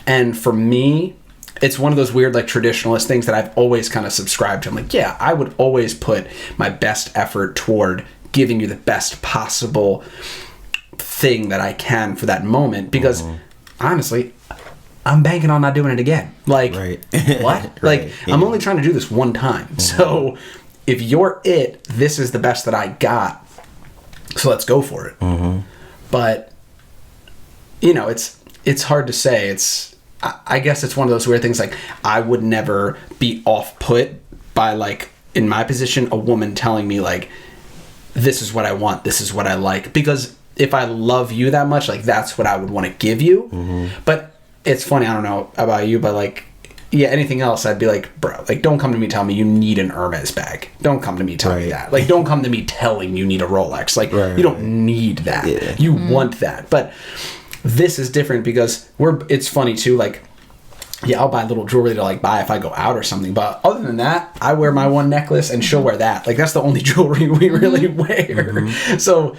And for me, it's one of those weird, like, traditionalist things that I've always kind of subscribed to. I'm like, yeah, I would always put my best effort toward giving you the best possible thing that I can for that moment, because honestly, I'm banking on not doing it again. Like, what? Like, I'm only trying to do this one time. So if you're it, this is the best that I got. So let's go for it. But, you know, it's hard to say. I guess it's one of those weird things. Like, I would never be off-put by, like, in my position, a woman telling me, like, this is what I want, this is what I like. Because if I love you that much, like, that's what I would want to give you. But it's funny, I don't know about you, but, like, yeah, anything else, I'd be like, bro, like, don't come to me telling me you need an Hermes bag. Don't come to me telling me that. Like, don't come to me telling you need a Rolex. Like, you don't need that. You want that. But this is different because it's funny too, like, yeah, I'll buy little jewelry to, like, buy if I go out or something. But other than that, I wear my one necklace and she'll wear that. Like, that's the only jewelry we really wear. So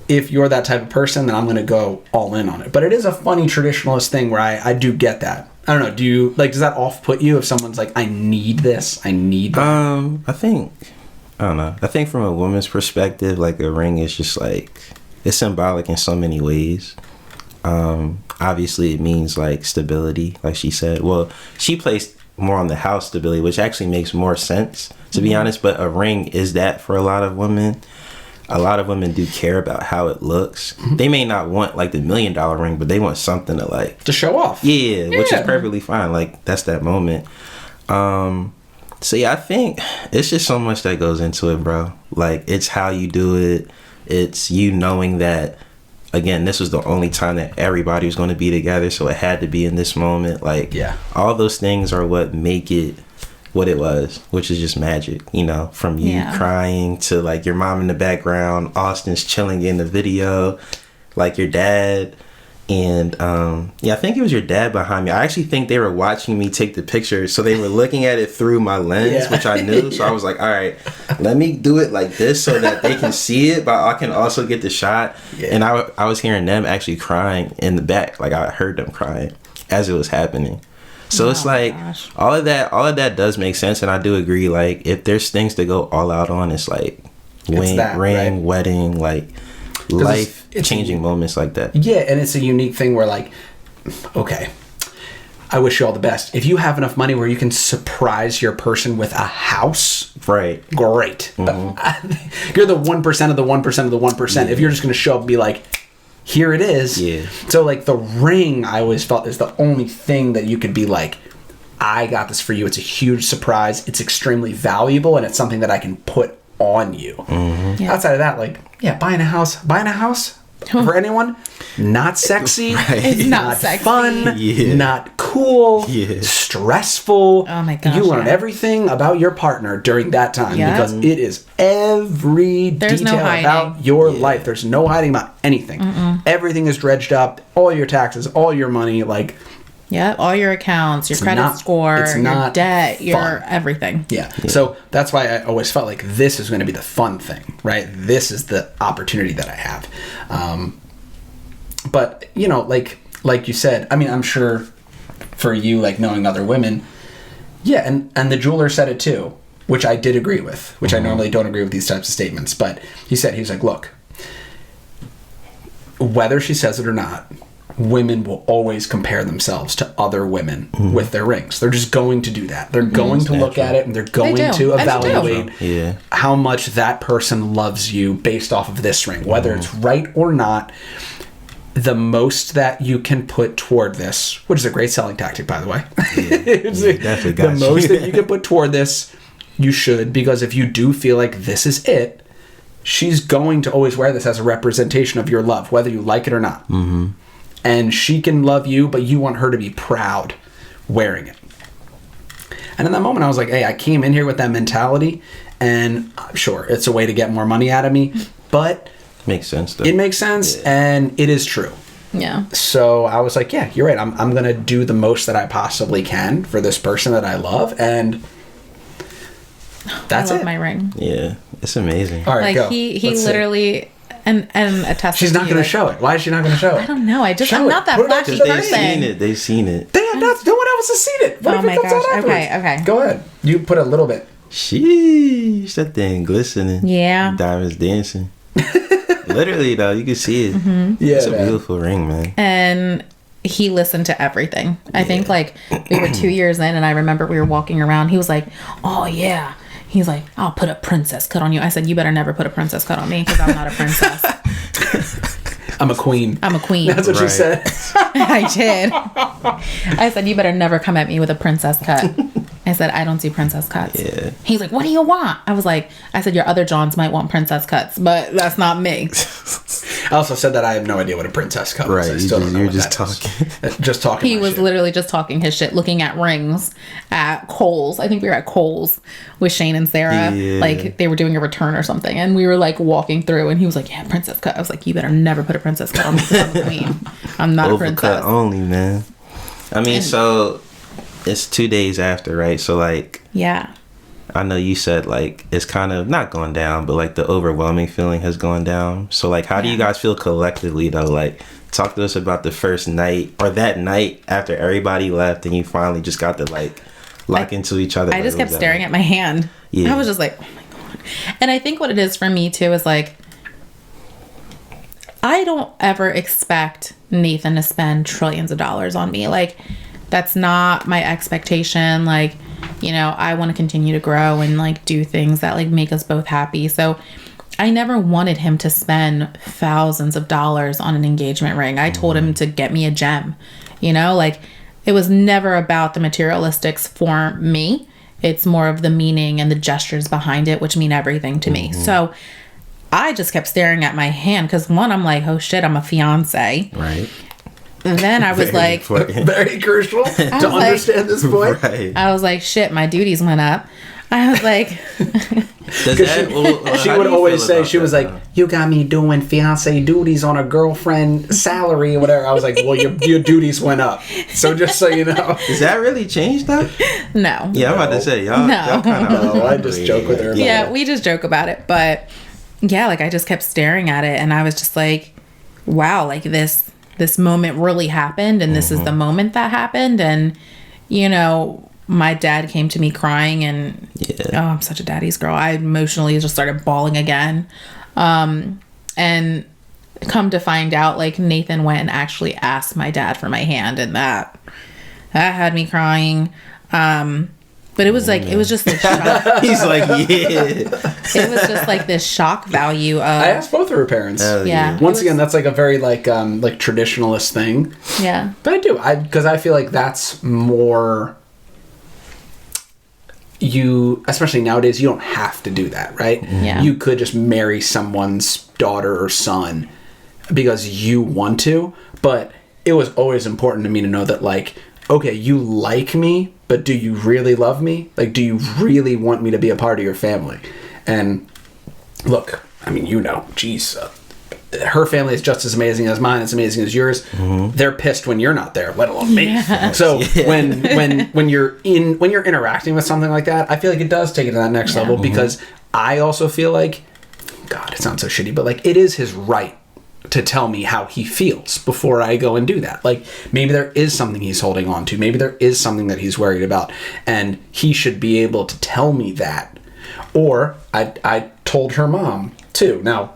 if you're that type of person, then I'm going to go all in on it. But it is a funny traditionalist thing where I do get that. I don't know. Do you, like, does that off-put you if someone's like, I need this, I need that? I don't know. I think from a woman's perspective, like, a ring is just, like, it's symbolic in so many ways. Obviously it means, like, stability, like she said. Well, she placed more on the house stability, which actually makes more sense, to be honest. But a ring is that for a lot of women. A lot of women do care about how it looks. They may not want, like, the $1 million ring, but they want something to, like, to show off. Yeah, which is perfectly fine. Like, that's that moment. So yeah, I think it's just so much that goes into it, bro. Like, it's how you do it. It's you knowing that, again, this was the only time that everybody was going to be together, so it had to be in this moment. Like, all those things are what make it what it was, which is just magic, you know, from you crying to, like, your mom in the background, Austin's chilling in the video, like, your dad. And I think it was your dad behind me. I actually think they were watching me take the picture, so they were looking at it through my lens, which I knew. So I was like, all right, let me do it like this so that they can see it, but I can also get the shot. And I was hearing them actually crying in the back. Like, I heard them crying as it was happening. So it's like, all of that does make sense. And I do agree, like, if there's things to go all out on, it's like ring, wedding, like, life changing moments like that. Yeah, and it's a unique thing where, like, okay, I wish you all the best. If you have enough money where you can surprise your person with a house, great. But you're the 1% of the 1% of the 1%. If you're just going to show up and be like, here it is. So, like, the ring, I always felt, is the only thing that you could be like, I got this for you. It's a huge surprise. It's extremely valuable, and it's something that I can put on you. Outside of that, like, buying a house for anyone, not sexy. It's not sexy. Fun, not cool, stressful. Oh my gosh. You learn everything about your partner during that time because it is every detail about your life. There's no hiding about anything. Everything is dredged up, all your taxes, all your money, like, all your accounts, your credit score, your debt, your everything. So that's why I always felt like this is going to be the fun thing, right? This is the opportunity that I have. But, you know, like you said, I mean, I'm sure for you, like, knowing other women, and the jeweler said it too, which I did agree with, which I normally don't agree with these types of statements. But he was like, look, whether she says it or not, women will always compare themselves to other women with their rings. They're just going to do that. They're going to look at it and they're going to evaluate how much that person loves you based off of this ring. Whether it's right or not, the most that you can put toward this, which is a great selling tactic, by the way. Definitely got the most that you can put toward this, you should, because if you do feel like this is it, she's going to always wear this as a representation of your love, whether you like it or not. And she can love you, but you want her to be proud wearing it. And in that moment, I was like, hey, I came in here with that mentality, and sure, it's a way to get more money out of me, but makes sense, though. It makes sense, and it is true. Yeah. So I was like, yeah, you're right. I'm going to do the most that I possibly can for this person that I love, and that's I love it. my ring. Yeah, it's amazing. All right, Like go. he Let's literally see. and attested. She's not going to like, show it. Why is she not going to show it? I don't know. I'm Show not it. that Put it up flashy to the They've person. seen it. They've seen it. They have not. No one else has seen it. What Oh if my it comes gosh. out afterwards? Okay. Go ahead. You put a little bit. Sheesh, that thing glistening. Yeah. Diamonds dancing. Literally, though, you can see it. Yeah, It's a man. beautiful ring, man. And he listened to everything. I think like we were 2 years in, and I remember we were walking around. He was like, "Oh yeah." He's like, "I'll put a princess cut on you." I said, "You better never put a princess cut on me because I'm not a princess. I'm a queen. I'm a queen." That's what she Right. said. I did. I said, "You better never come at me with a princess cut." I said, "I don't do princess cuts." Yeah. He's like, "What do you want?" I said, "Your other Johns might want princess cuts, but that's not me." I also said that I have no idea what a princess cut is. Right, I still don't know you're what just that is. talking. Just talking. He my was shit. literally just talking his shit, looking at rings at Kohl's. I think we were at Kohl's with Shane and Sarah. Yeah. Like they were doing a return or something. And we were like walking through and he was like, "Yeah, princess cut." I was like, "You better never put a princess cut on me because I'm a queen. I'm not a Overcut princess." only, man. I mean, so it's 2 days after, right? So, like, Yeah. I know you said, like, it's kind of not gone down, but, like, the overwhelming feeling has gone down. So, like, how do you guys feel collectively, though? Like, talk to us about the first night or that night after everybody left and you finally just got to, like, lock into each other. I just kept staring at my hand. Yeah. I was just like, "Oh my God." And I think what it is for me too is like, I don't ever expect Nathan to spend trillions of dollars on me. Like, that's not my expectation. Like, you know, I want to continue to grow and like do things that like make us both happy. So I never wanted him to spend thousands of dollars on an engagement ring. I told him to get me a gem, you know, like it was never about the materialistics for me. It's more of the meaning and the gestures behind it, which mean everything to me. So I just kept staring at my hand because one, I'm like, oh shit, I'm a fiance. Right. And then I was Very like, important. Very crucial to like- understand this point. Right. I was like, shit, my duties went up. I was like, Does that, She how would do you always feel say, about she was that, like, though? "You got me doing fiance duties on a girlfriend salary or whatever." I was like, "Well, your duties went up." So just so you know. Does that really change, though? no. Yeah, I'm about to say, y'all, No. y'all kind of. No, I just joke with her about Yeah, we just joke about it. But yeah, like I just kept staring at it and I was just like, wow, like this moment really happened and this is the moment that happened. And, you know, my dad came to me crying and oh, I'm such a daddy's girl. I emotionally just started bawling again. And come to find out, like Nathan went and actually asked my dad for my hand, and that had me crying. But it was like, it was just this shock. He's like, yeah. It was just like this shock value of, I asked both of her parents. Hell yeah. Once again, that's like a very like traditionalist thing. yeah. But I do, because I feel like that's more. Especially nowadays, you don't have to do that, right? Yeah. You could just marry someone's daughter or son because you want to, but it was always important to me to know that, like, okay, you like me, but do you really love me? Like, do you really want me to be a part of your family? And look, I mean, you know, geez, her family is just as amazing as mine. It's amazing as yours. They're pissed when you're not there, let alone me. Yeah. So when you're interacting with something like that, I feel like it does take it to that next level, because I also feel like, God, it sounds so shitty, but like it is his right to tell me how he feels before I go and do that. Like, maybe there is something he's holding on to. Maybe there is something that he's worried about, and he should be able to tell me that. Or I told her mom too. Now,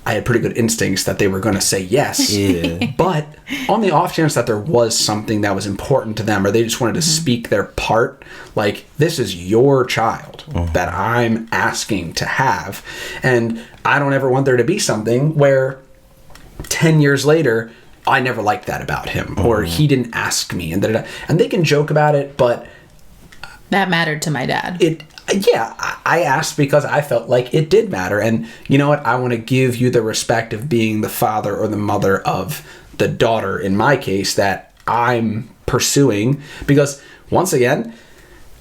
I had pretty good instincts that they were going to say yes. Yeah. But on the off chance that there was something that was important to them, or they just wanted to speak their part, like, this is your child that I'm asking to have. And I don't ever want there to be something where 10 years later, I never liked that about him, or he didn't ask me, and da-da-da. And they can joke about it, but That mattered to my dad. I asked because I felt like it did matter. And you know what? I want to give you the respect of being the father or the mother of the daughter, in my case, that I'm pursuing. Because once again,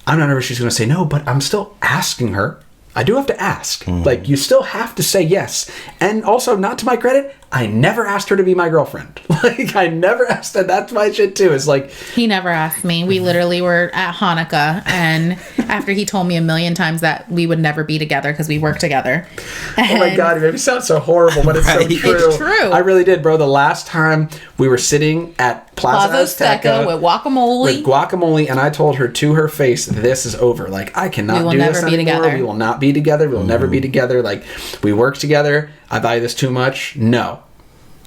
I'm not nervous she's going to say no, but I'm still asking her. I do have to ask. Like, you still have to say yes. And also, not to my credit, I never asked her to be my girlfriend. Like, I never asked that. That's my shit, too. It's like... He never asked me. We literally were at Hanukkah, and after he told me a million times that we would never be together because we work together. Oh my God, it made me sound so horrible, but it's so true. It's true. I really did, bro. The last time we were sitting at Plaza Azteca with guacamole. And I told her to her face, this is over. Like, I cannot do this anymore. Together. We will not be together. We will never be together. Like, we work together. I value this too much. No.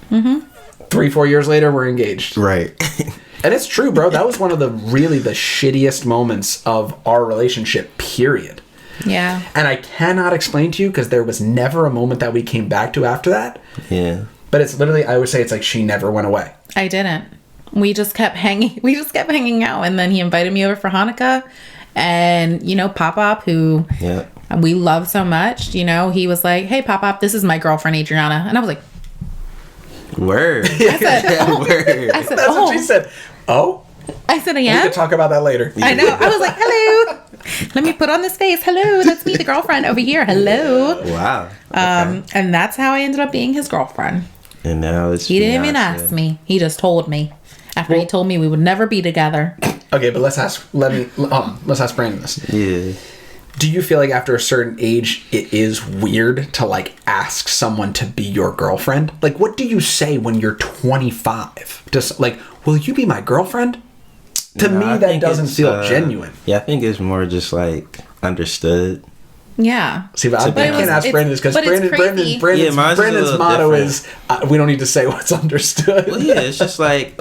3-4 years later, we're engaged. Right. And it's true, bro. That was one of the shittiest moments of our relationship, period. Yeah. And I cannot explain to you because there was never a moment that we came back to after that. Yeah. But it's literally, I would say it's like she never went away. I didn't. We just kept hanging out. And then he invited me over for Hanukkah. And, Pop-Pop, who we love so much, he was like, hey, Pop-Pop, this is my girlfriend, Adriana. And I was like, word. I said, word. I said, That's what she said. Oh? I said, I We am? can talk about that later. I know. I was like, hello. Let me put on this face. Hello, that's me, the girlfriend over here. Hello. Wow. Okay. And that's how I ended up being his girlfriend. And now it's He didn't even ask me. He just told me. After he told me we would never be together. Okay, but let's ask Brandon this. Yeah. Do you feel like after a certain age, it is weird to like ask someone to be your girlfriend? Like, what do you say when you're 25? Just like, will you be my girlfriend? To me, that doesn't feel genuine. Yeah, I think it's more just like understood. Yeah. See, but I can't ask Brandon this because Brandon's motto is, we don't need to say what's understood. Well, yeah, it's just like,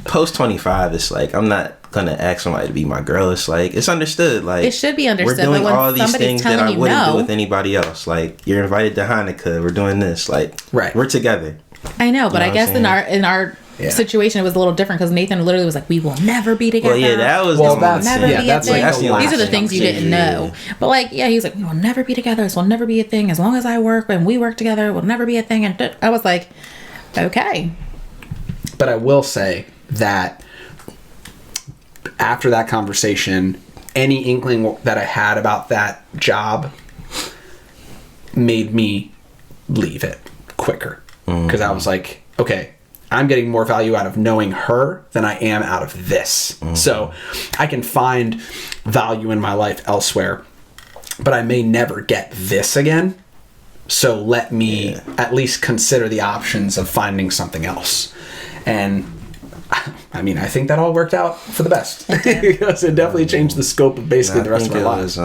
post 25, it's like, I'm not going to ask somebody to be my girl. It's like, it's understood. Like, it should be understood. We're doing all these things that I wouldn't do with anybody else. Like, you're invited to Hanukkah. We're doing this. Like, we're together. I know, but I guess in our situation it was a little different because Nathan literally was like, we will never be together. Well, yeah, that was these are the things you didn't know. But like, he was like, we will never be together. This will never be a thing. As long as I work and we work together, it will never be a thing. And I was like, okay. But I will say that after that conversation, any inkling that I had about that job made me leave it quicker. Because I was like, okay, I'm getting more value out of knowing her than I am out of this. So I can find value in my life elsewhere, but I may never get this again. So let me at least consider the options of finding something else. And I mean, I think that all worked out for the best. Because it definitely changed the scope of basically the rest of my life.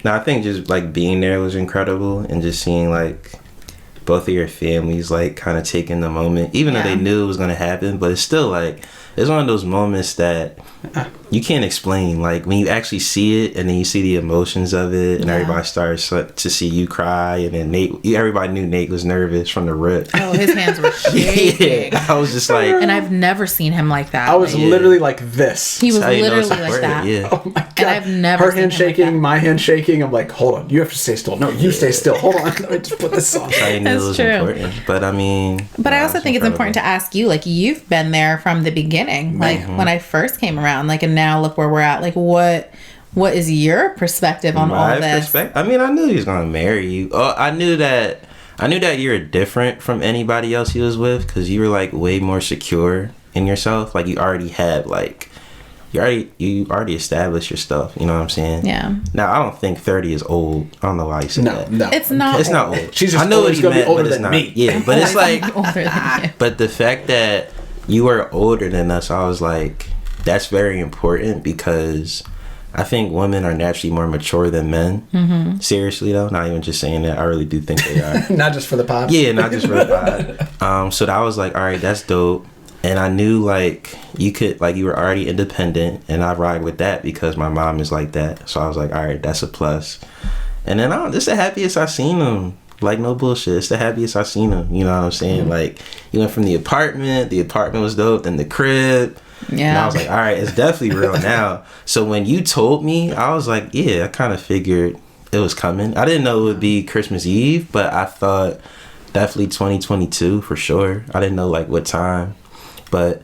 I think just like being there was incredible, and just seeing like both of your families like kind of taking the moment, even though they knew it was going to happen, but it's still like, it's one of those moments that you can't explain. Like when you actually see it and then you see the emotions of it, and everybody starts to see you cry, and then everybody knew Nate was nervous from the rip. Oh, his hands were shaking. I was just like, and I've never seen him like that. I was literally like this. He was literally like that. Yeah. Oh my God. And I've never her seen hand him shaking, like that. my hand shaking. I'm like, hold on, you have to stay still. No, you stay still. Hold on, let me just put this on. I knew it was important. But I mean, but I also think it's important to ask you, like, you've been there from the beginning, like when I first came around, like, and now look where we're at. Like, what is your perspective on all of this? I mean, I knew he was gonna marry you. I knew that you were different from anybody else he was with, because you were like way more secure in yourself. Like you already had like you already established your stuff. You know what I'm saying? Yeah. Now I don't think 30 is old. I don't know why you said that. No, it's not. It's not old. She's just I know it's gonna be older than me. Yeah, but it's like, older than you. but the fact that you were older than us, I was like, that's very important, because I think women are naturally more mature than men. Mm-hmm. Seriously though, not even just saying that. I really do think they are. Not just for the pod. Yeah, not just for the pod. So that was like, all right, that's dope. And I knew like you were already independent, and I ride with that because my mom is like that. So I was like, all right, that's a plus. And then this is the happiest I seen him. Like, no bullshit. It's the happiest I seen him. You know what I'm saying? Mm-hmm. Like, you went from the apartment was dope, then the crib. Yeah. And I was like, all right, it's definitely real now. So when you told me, I was like, yeah, I kind of figured it was coming. I didn't know it would be Christmas Eve, but I thought definitely 2022 for sure. I didn't know like what time. But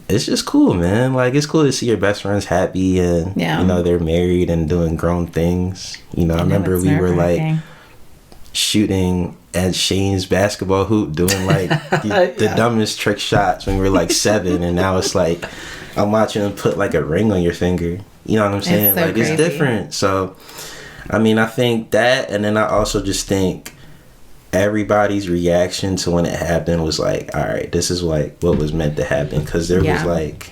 it's just cool, man. Like, it's cool to see your best friends happy and, you know, they're married and doing grown things. You know, I remember we were, like, shooting at Shane's basketball hoop, doing, like, the dumbest trick shots when we were, like, 7. And now it's, like, I'm watching them put, like, a ring on your finger. You know what I'm saying? It's so like, crazy. It's different. So, I mean, I think that, and then I also just think everybody's reaction to when it happened was like, all right, this is like what was meant to happen, because there was like,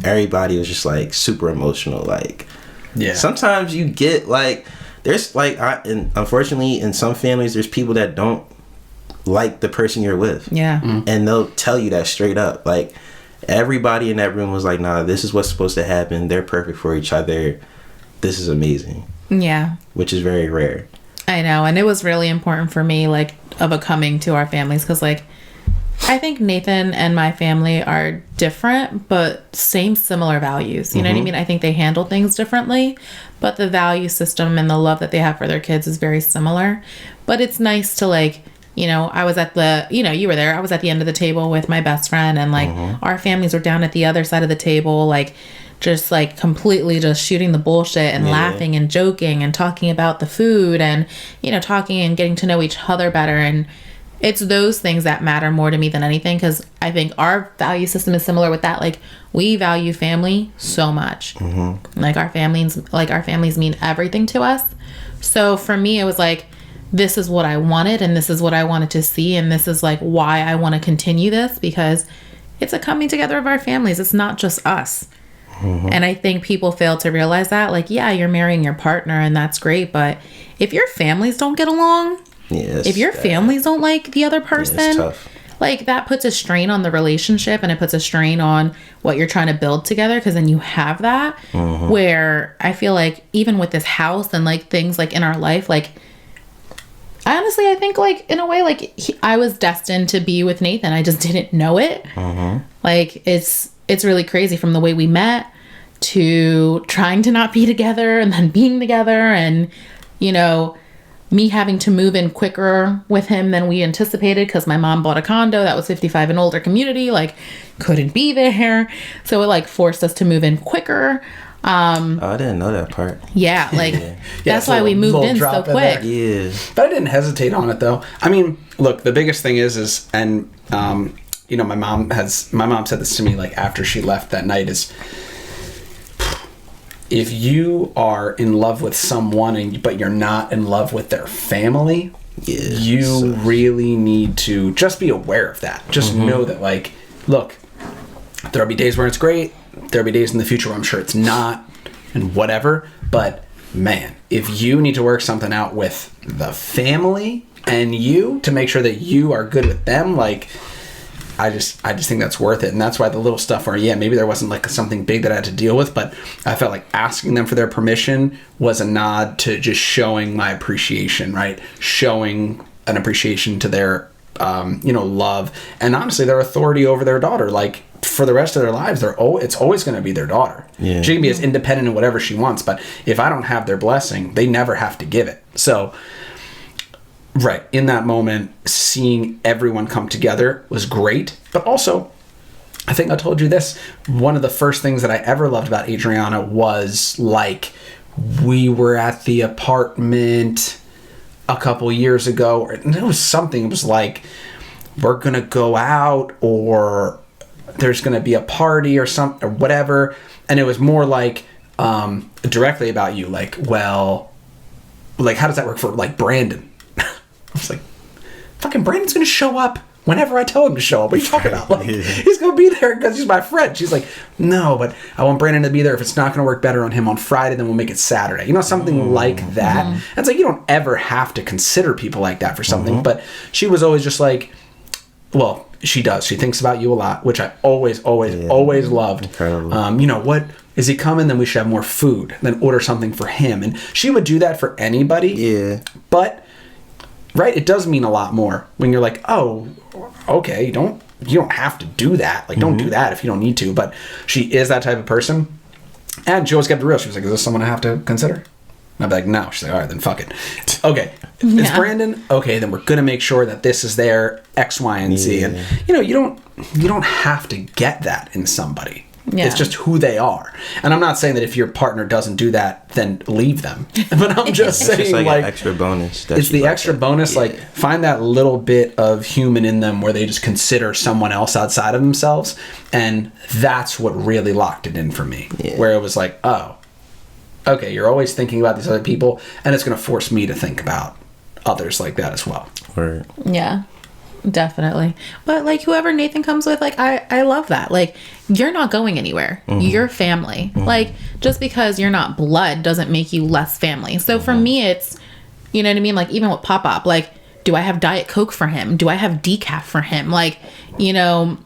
everybody was just like super emotional. Like, sometimes you get like, there's like, and unfortunately in some families there's people that don't like the person you're with, and they'll tell you that straight up. Like, everybody in that room was like, nah, this is what's supposed to happen, they're perfect for each other, this is amazing. Which is very rare. I know, and it was really important for me, like, of a coming to our families, because, like, I think Nathan and my family are different, but similar values. You know what I mean? I think they handle things differently, but the value system and the love that they have for their kids is very similar. But it's nice to, like, you know, I was at the, you know, you were there, I was at the end of the table with my best friend, and, like, our families were down at the other side of the table, like, just like completely just shooting the bullshit and laughing and joking and talking about the food and, you know, talking and getting to know each other better. And it's those things that matter more to me than anything, because I think our value system is similar with that. Like, we value family so much. Like, our families mean everything to us. So for me, it was like, this is what I wanted, and this is what I wanted to see, and this is like why I want to continue this, because it's a coming together of our families. It's not just us. And I think people fail to realize that. Like, yeah, you're marrying your partner and that's great, but if your families don't get along, if your families don't like the other person, like, that puts a strain on the relationship, and it puts a strain on what you're trying to build together, because then you have that where I feel like even with this house and like things like in our life, like, honestly, I think, like, in a way, like, I was destined to be with Nathan. I just didn't know it. Like, it's really crazy, from the way we met to trying to not be together and then being together, and, you know, me having to move in quicker with him than we anticipated, because my mom bought a condo that was 55 and older community, like, couldn't be there. So it, like, forced us to move in quicker. I didn't know that part. Yeah, like, that's why we moved in so quick. But I didn't hesitate on it, though. I mean, look, the biggest thing is, and, you know, my mom said this to me, like, after she left that night, is, if you are in love with someone but you're not in love with their family, you really need to just be aware of that. Just know that, like, look, there'll be days where it's great, there'll be days in the future where I'm sure it's not, and whatever, but man, if you need to work something out with the family and you to make sure that you are good with them, like, I just think that's worth it. And that's why the little stuff where, maybe there wasn't like something big that I had to deal with, but I felt like asking them for their permission was a nod to just showing my appreciation, right? Showing an appreciation to their, you know, love, and honestly, their authority over their daughter. Like, for the rest of their lives, it's always going to be their daughter. She can be as independent in whatever she wants, but if I don't have their blessing, they never have to give it. So, right, in that moment, seeing everyone come together was great. But also, I think I told you this, one of the first things that I ever loved about Adriana was, like, we were at the apartment a couple years ago, and it was like, we're going to go out, or there's going to be a party or something, or whatever. And it was more like, directly about you, like, well, like, how does that work for, like, Brandon? I was like, fucking Brandon's going to show up whenever I tell him to show up. What are you talking about? Like, he's going to be there because he's my friend. She's like, no, but I want Brandon to be there. If it's not going to work better on him on Friday, then we'll make it Saturday. You know, something like that. And it's like, you don't ever have to consider people like that for something. But she was always just like, well, she does. She thinks about you a lot, which I always loved. You know, what is he coming? Then we should have more food. Then order something for him. And she would do that for anybody. But, right, it does mean a lot more when you're like, oh, okay, you don't have to do that. Like, don't do that if you don't need to. But she is that type of person. And she always kept it real. She was like, is this someone I have to consider? And I'd be like, no. She's like, all right, then fuck it. Okay. It's Brandon. Okay, then we're gonna make sure that this is there, X, Y, and Z. And you don't have to get that in somebody. Yeah. It's just who they are. And I'm not saying that if your partner doesn't do that, then leave them. But I'm just saying, just like an extra bonus. It's the extra bonus. Like, find that little bit of human in them where they just consider someone else outside of themselves. And that's what really locked it in for me. Yeah. Where it was like, oh, okay, you're always thinking about these other people, and it's going to force me to think about others like that as well. Right. Yeah. Definitely. But like whoever Nathan comes with, like I love that. Like, you're not going anywhere. You're family. Like, just because you're not blood doesn't make you less family. So for me, it's, you know what I mean? Like, even with Pop-Up, like, do I have Diet Coke for him? Do I have decaf for him? Like, 80's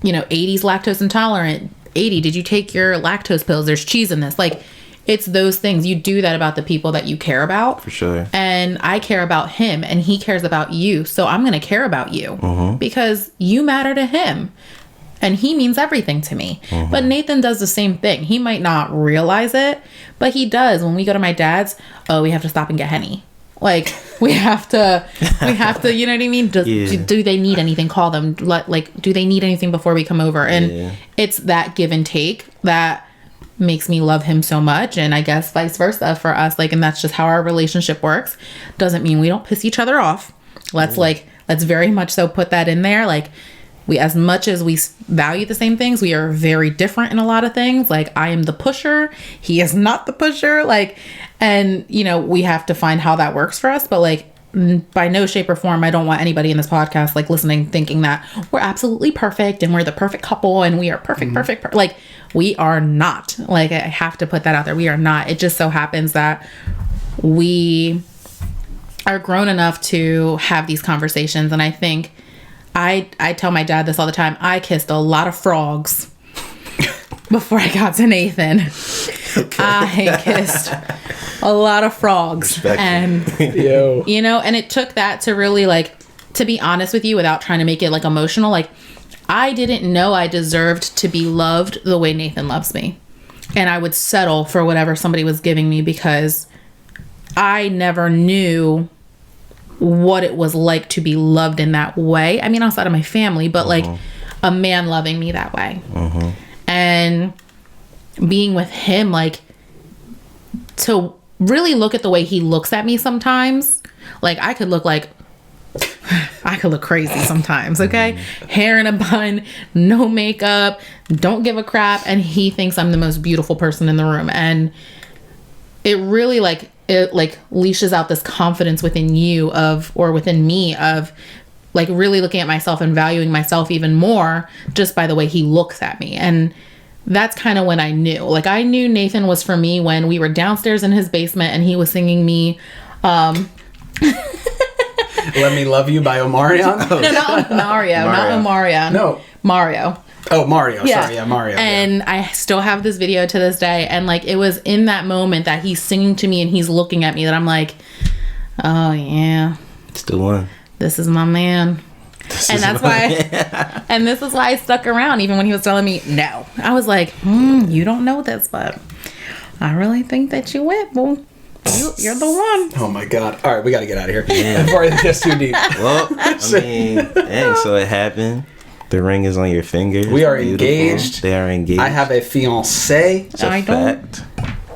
lactose intolerant. 80, did you take your lactose pills? There's cheese in this. Like, it's those things. You do that about the people that you care about. For sure. And I care about him, and he cares about you. So I'm going to care about you because you matter to him. And he means everything to me. But Nathan does the same thing. He might not realize it, but he does. When we go to my dad's, we have to stop and get Henny. Like, we have to, you know what I mean? Do they need anything? Call them. Do they need anything before we come over? And it's that give and take that makes me love him so much, and I guess vice versa for us. Like, and that's just how our relationship works. Doesn't mean we don't piss each other off. Let's very much so put that in there. Like, we, as much as we value the same things, we are very different in a lot of things. Like, I am the pusher, he is not the pusher. Like, and we have to find how that works for us. But like, by no shape or form, I don't want anybody in this podcast like listening thinking that we're absolutely perfect and we're the perfect couple and we are perfect. Like, we are not. Like, I have to put that out there. We are not. It just so happens that we are grown enough to have these conversations. And I think I tell my dad this all the time. I kissed a lot of frogs before I got to Nathan. Okay. I kissed a lot of frogs. And, and it took that to really, like, to be honest with you, without trying to make it like emotional, like, I didn't know I deserved to be loved the way Nathan loves me. And I would settle for whatever somebody was giving me because I never knew what it was like to be loved in that way. I mean, outside of my family, but like a man loving me that way. And being with him, like, to really look at the way he looks at me sometimes, like, I could look crazy sometimes, okay? Hair in a bun, no makeup, don't give a crap, and he thinks I'm the most beautiful person in the room. And it really leashes out this confidence within you within me of like really looking at myself and valuing myself even more just by the way he looks at me. And that's kind of when I knew. Like, I knew Nathan was for me when we were downstairs in his basement and he was singing me Let Me Love You by Omarion? No, not Mario. Not Omarion. No. Mario. Oh, Mario. Yeah. Sorry, yeah, Mario. And I still have this video to this day. And like, it was in that moment that he's singing to me and he's looking at me that I'm like, oh yeah. It's the one. This is my man. And this is why I stuck around even when he was telling me no. I was like, you don't know this, but I really think that you went, boo. You're the one. Oh my god. All right, we got to get out of here before it gets too deep. Well, I mean, dang, so it happened. The ring is on your finger. We are engaged. They are engaged. I have a fiance. It's a fact.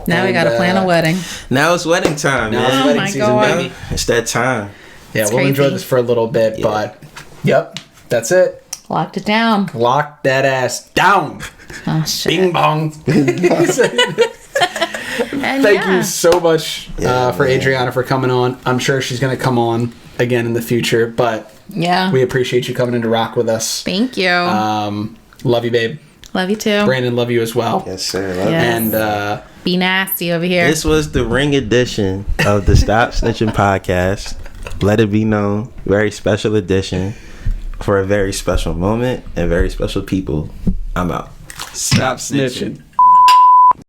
Now we got to plan a wedding. Now it's wedding time, man. It's wedding season, baby. It's that time. Yeah, we'll enjoy this for a little bit, but yep, that's it. Locked it down. Lock that ass down. Oh, shit. Bing bong. Thank you so much for Adriana for coming on. I'm sure she's going to come on again in the future, but we appreciate you coming in to rock with us. Thank you. Love you, babe. Love you too. Brandon, love you as well. Yes, sir. Love you. And be nasty over here. This was the ring edition of the Stop Snitching podcast. Let it be known, very special edition for a very special moment and very special people. I'm out. Stop snitching.